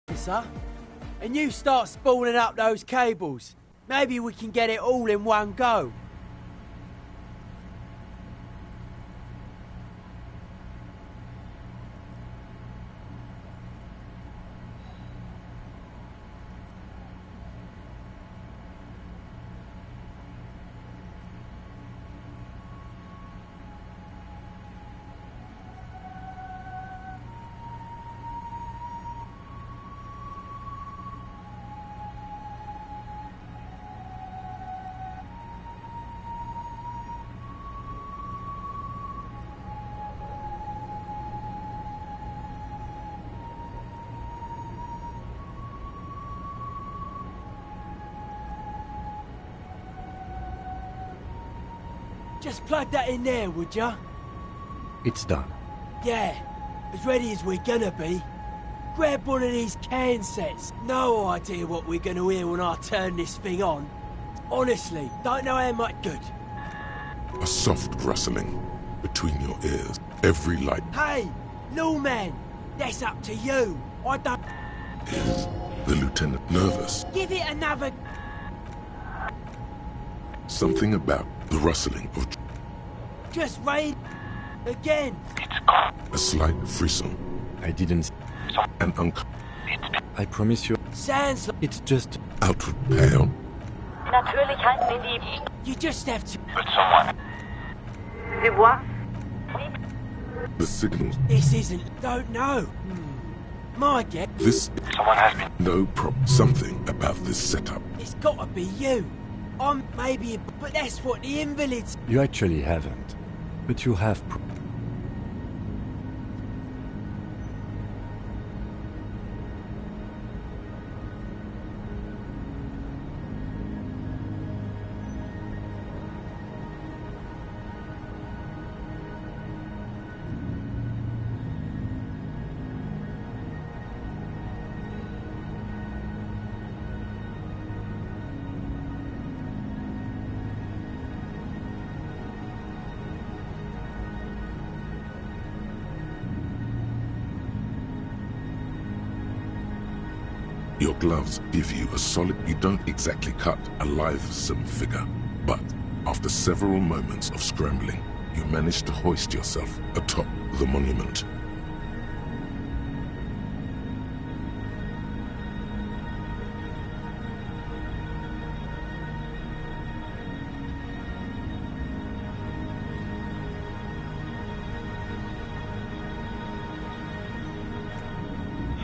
Officer, and you start spooling up those cables. Maybe we can get it all in one go. Just plug that in there, would ya? It's done. Yeah, as ready as we're gonna be. Grab one of these can sets. No idea what we're gonna hear when I turn this thing on. Honestly, don't know how much good. A soft rustling between your ears. Every light Hey, Lawman, that's up to you. I don't... is the lieutenant nervous. Give it another... Something about the rustling of Just raid... Again. a slight frisson. I didn't... An I promise you... Sounds like... It's just... outward pale. Natürlich halten ihn die... You just have to... Dubois? The signals. This isn't... Don't know. My guess... This. Someone has been. No problem. Something about this setup. It's gotta be you. I'm maybe... But that's what the invalids... You actually haven't. But you have... Your gloves give you a solid. You don't exactly cut a lithesome figure, but after several moments of scrambling, you manage to hoist yourself atop the monument.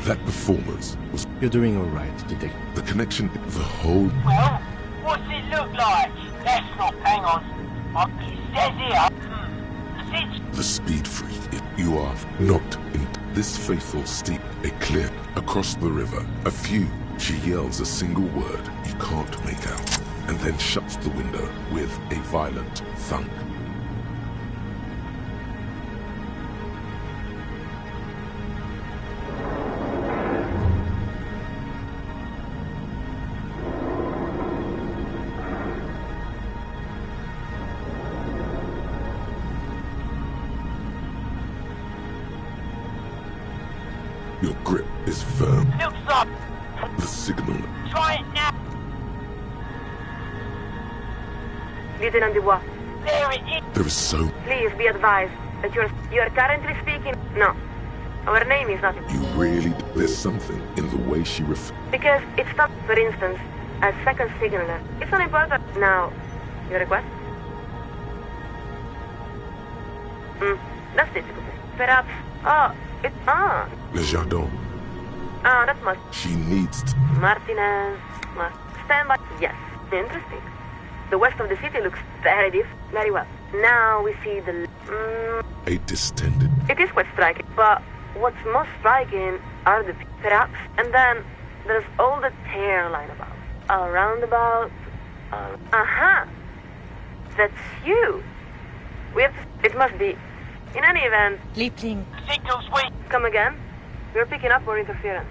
That performance was... You're doing all right, Detective. The connection, the whole... Well, what's it look like? Let's not hang on. It says here. The speed freak. You are knocked in this faithful steep. A clear across the river. A few. She yells a single word you can't make out, and then shuts the window with a violent thunk. Your grip is firm. Looks up. The signal. Try it now. Lieutenant Dubois. There it is. There is so... Please be advised that you are currently speaking... No. Our name is not... You really... There's something in the way she Because it's not, for instance, a second signaler. It's not important. Now, your request? That's difficult. Perhaps... Oh, it's... Ah. Le Jardin. Ah, that must... She needs to... Martinez... Stand by... Yes. Interesting. The west of the city looks very different. Very well. Now we see the... A distended... It is quite striking, but what's most striking are the... Perhaps. And then there's all the tear line about. A roundabout... Aha! That's you! We have to... It must be... In any event... Liebling. Signal's weak. Come again? We're picking up more interference.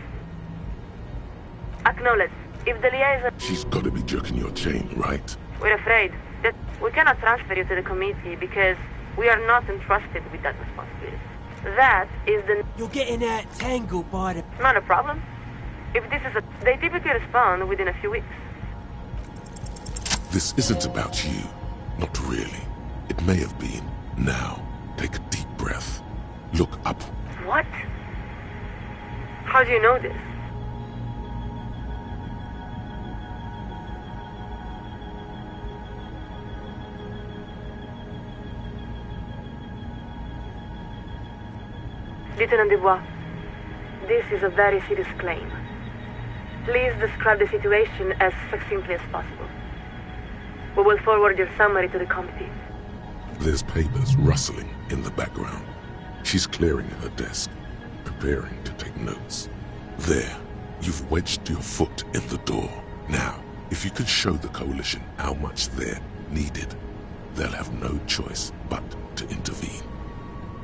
Acknowledge. If the liaison... She's got to be jerking your chain, right? We're afraid that we cannot transfer you to the committee because we are not entrusted with that responsibility. That is the... You're getting out tangled by the... Not a problem. If this is a... They typically respond within a few weeks. This isn't about you. Not really. It may have been. Now, take a deep breath. Look up. What? How do you know this? Lieutenant Dubois, this is a very serious claim. Please describe the situation as succinctly as possible. We will forward your summary to the committee. There's papers rustling in the background. She's clearing her desk, preparing to take notes. There, you've wedged your foot in the door. Now, if you could show the coalition how much they're needed. they'll have no choice but to intervene.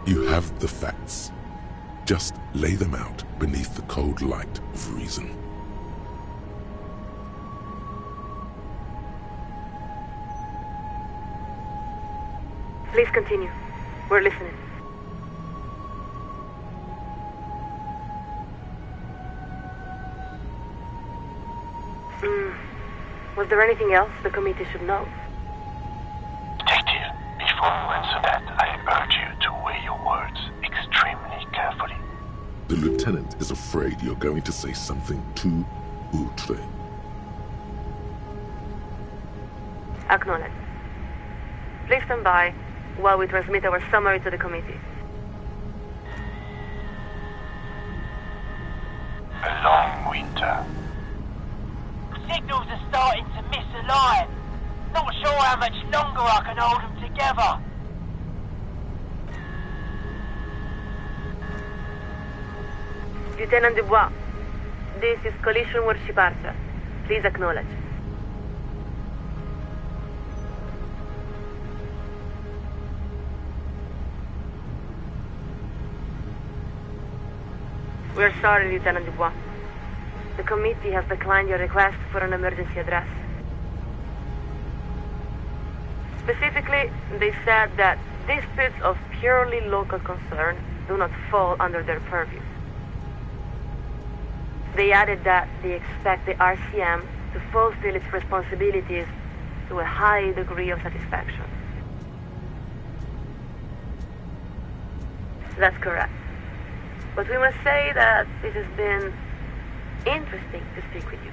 You have the facts. Just lay them out beneath the cold light of reason. Please continue. We're listening. Was there anything else the committee should know? Detective, before you answer that, I urge you to weigh your words extremely carefully. The lieutenant is afraid you're going to say something too outre. Acknowledged. Please stand by while we transmit our summary to the committee. A long winter. Signals are starting to misalign. Not sure how much longer I can hold them together. Lieutenant Dubois, this is Collision Warship Archer. Please acknowledge. We're sorry, Lieutenant Dubois. The committee has declined your request for an emergency address. Specifically, they said that disputes of purely local concern do not fall under their purview. They added that they expect the RCM to fulfill its responsibilities to a high degree of satisfaction. That's correct. But we must say that it has been interesting to speak with you.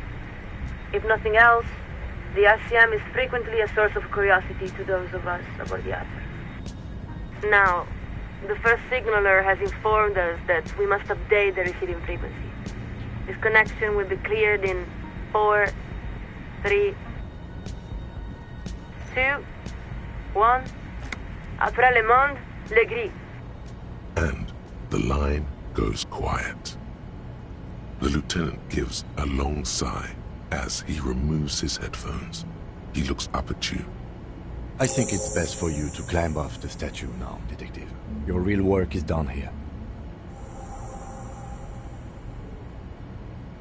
If nothing else, the RCM is frequently a source of curiosity to those of us aboard the Archer. Now, the first signaler has informed us that we must update the receiving frequency. This connection will be cleared in 4, 3, 2, 1. Après le monde, le gris. And the line goes quiet. The lieutenant gives a long sigh as he removes his headphones. He looks up at you. I think it's best for you to climb off the statue now, Detective. Your real work is done here.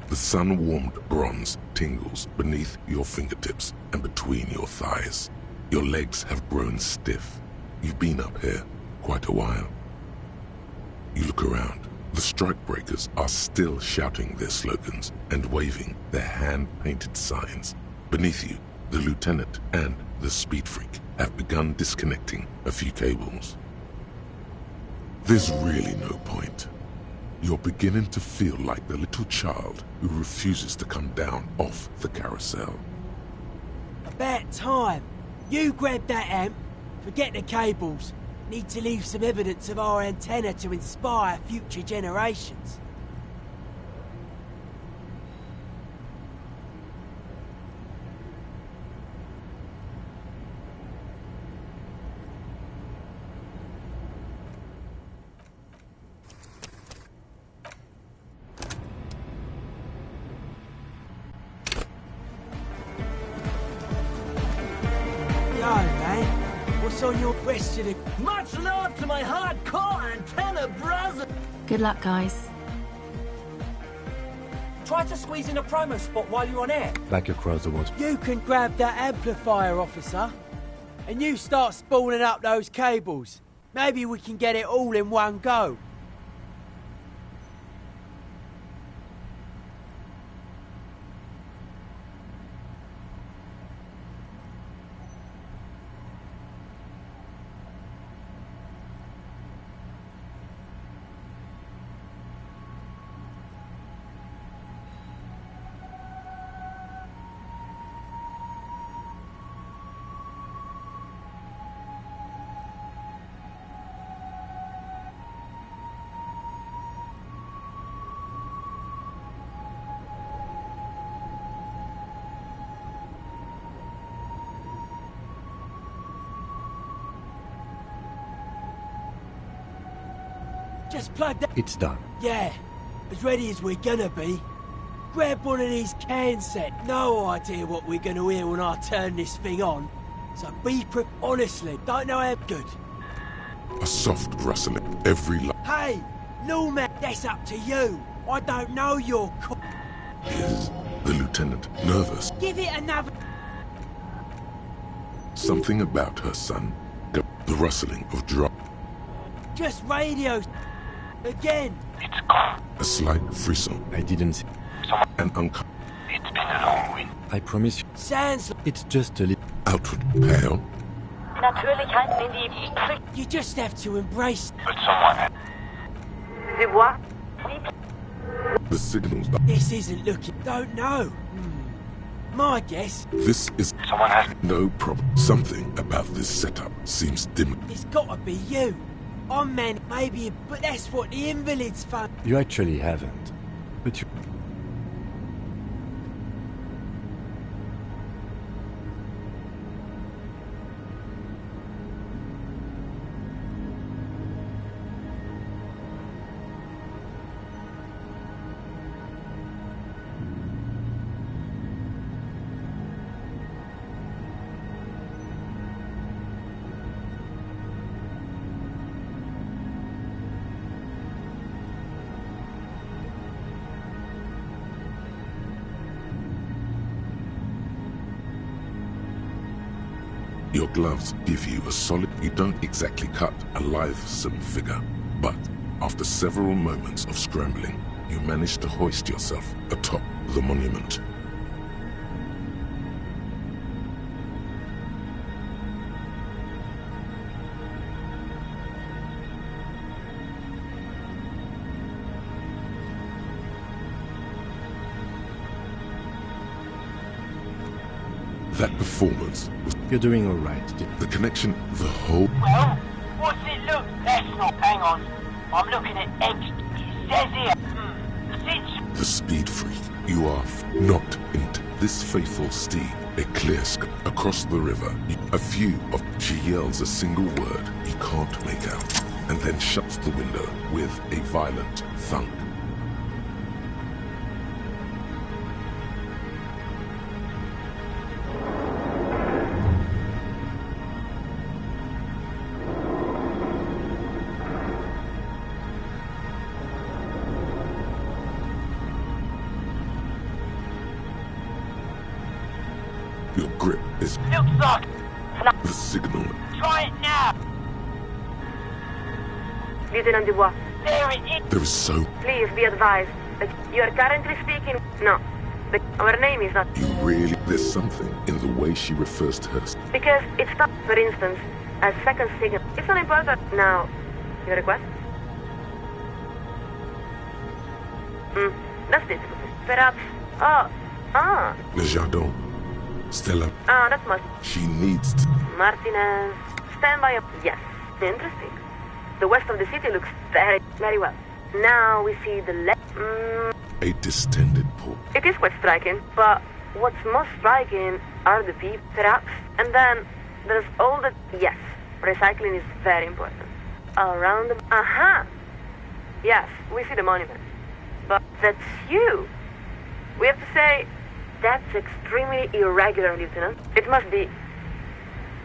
The sun-warmed bronze tingles beneath your fingertips and between your thighs. Your legs have grown stiff. You've been up here quite a while. You look around. The strikebreakers are still shouting their slogans and waving their hand-painted signs. Beneath you, the lieutenant and the speed freak have begun disconnecting a few cables. There's really no point. You're beginning to feel like the little child who refuses to come down off the carousel. About time. You grab that amp, forget the cables. Need to leave some evidence of our antenna to inspire future generations. On your breast, much love to my hardcore antenna brother. Good luck, guys. Try to squeeze in a promo spot while you're on air. Back across the water. You can grab that amplifier, officer, and you start spooling up those cables. Maybe we can get it all in one go. Just plug that. It's done. Yeah, as ready as we're gonna be. Grab one of these can sets. No idea what we're gonna hear when I turn this thing on. So honestly, don't know how good. A soft rustling. Every Hey, no man, that's up to you. I don't know your Is the lieutenant nervous? Give it another... Something about her son. The rustling of drop. Just radio... Again. It's gone. A slight frisson. I didn't see. An uncle. It's been a long winter. I promise you. Sounds... It's just a little... Outward pale. Natürlich halten in die... You just have to embrace... But someone... Dubois? The signals. This isn't looking... Don't know. My guess... This is... Someone has... No problem. Something about this setup seems dim. It's gotta be you. I'm man, maybe, but that's what the invalids found. You actually haven't. But you... Your gloves give you a solid... You don't exactly cut a lithesome figure, but after several moments of scrambling, you manage to hoist yourself atop the monument. That performance was... You're doing all right. The connection, the whole... Well, what's it look? That's not... Hang on. I'm looking at X. It says here. Since... The speed freak. You are not into this faithful steed. A clear across the river. A few of... She yells a single word he can't make out, and then shuts the window with a violent thunk. Your grip is... Looks like... The signal. Try it now. Lieutenant Dubois. There it is. There is so... Please be advised that you are currently speaking... No. Our name is not... You really... There's something in the way she refers to her... Because it's not, for instance, a second signal. It's not important. Now, your request? That's difficult. Perhaps... Le Jardin. Stella. That must... She needs to... Martinez. Stand by. Yes. Interesting. The west of the city looks very, very well. Now we see the left. A distended port. It is quite striking, but what's most striking are the people, perhaps. And then there's all the... Yes, recycling is very important. Around the... Aha! Yes, we see the monument. But that's you. We have to say, that's extremely irregular, Lieutenant. It must be.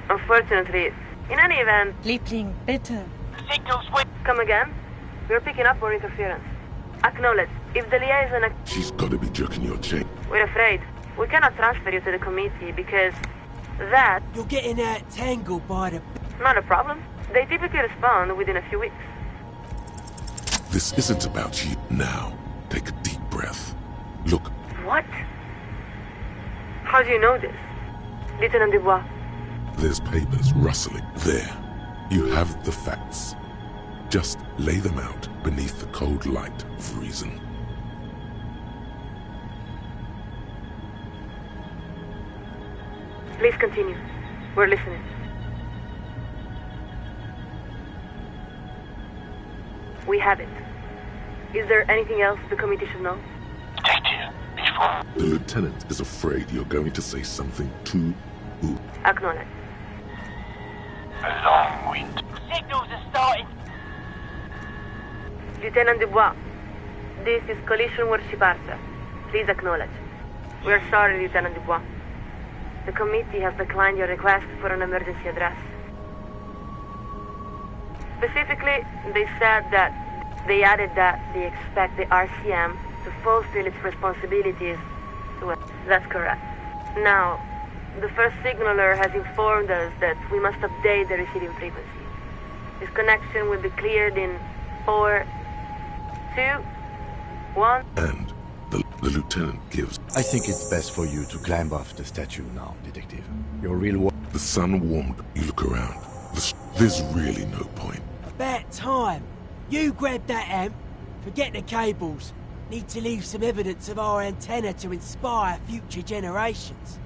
Unfortunately, in any event... Liebling, bitte. Signals with... Come again? We're picking up more interference. Acknowledge. If the liaison... She's got to be jerking your chain. We're afraid. We cannot transfer you to the committee because that... You're getting tangled by the... Not a problem. They typically respond within a few weeks. This isn't about you. Now, take a deep breath. Look. What? How do you know this? Lieutenant Dubois. There's papers rustling. There. You have the facts. Just lay them out beneath the cold light of reason. Please continue. We're listening. We have it. Is there anything else the committee should know? Detective, before... The lieutenant is afraid you're going to say something too... Acknowledge. A long wind. Signals are starting. Lieutenant Dubois, this is Collision Warship Archer. Please acknowledge. We're sorry, Lieutenant Dubois. The committee has declined your request for an emergency address. Specifically, they said that they added that they expect the RCM to fulfill its responsibilities to us. That's correct. Now, the first signaler has informed us that we must update the receiving frequency. This connection will be cleared in 4, 2, 1. And the lieutenant gives... I think it's best for you to climb off the statue now, Detective. Your real... The sun warmed. You look around. There's really no point. About time. You grab that amp. Forget the cables. Need to leave some evidence of our antenna to inspire future generations.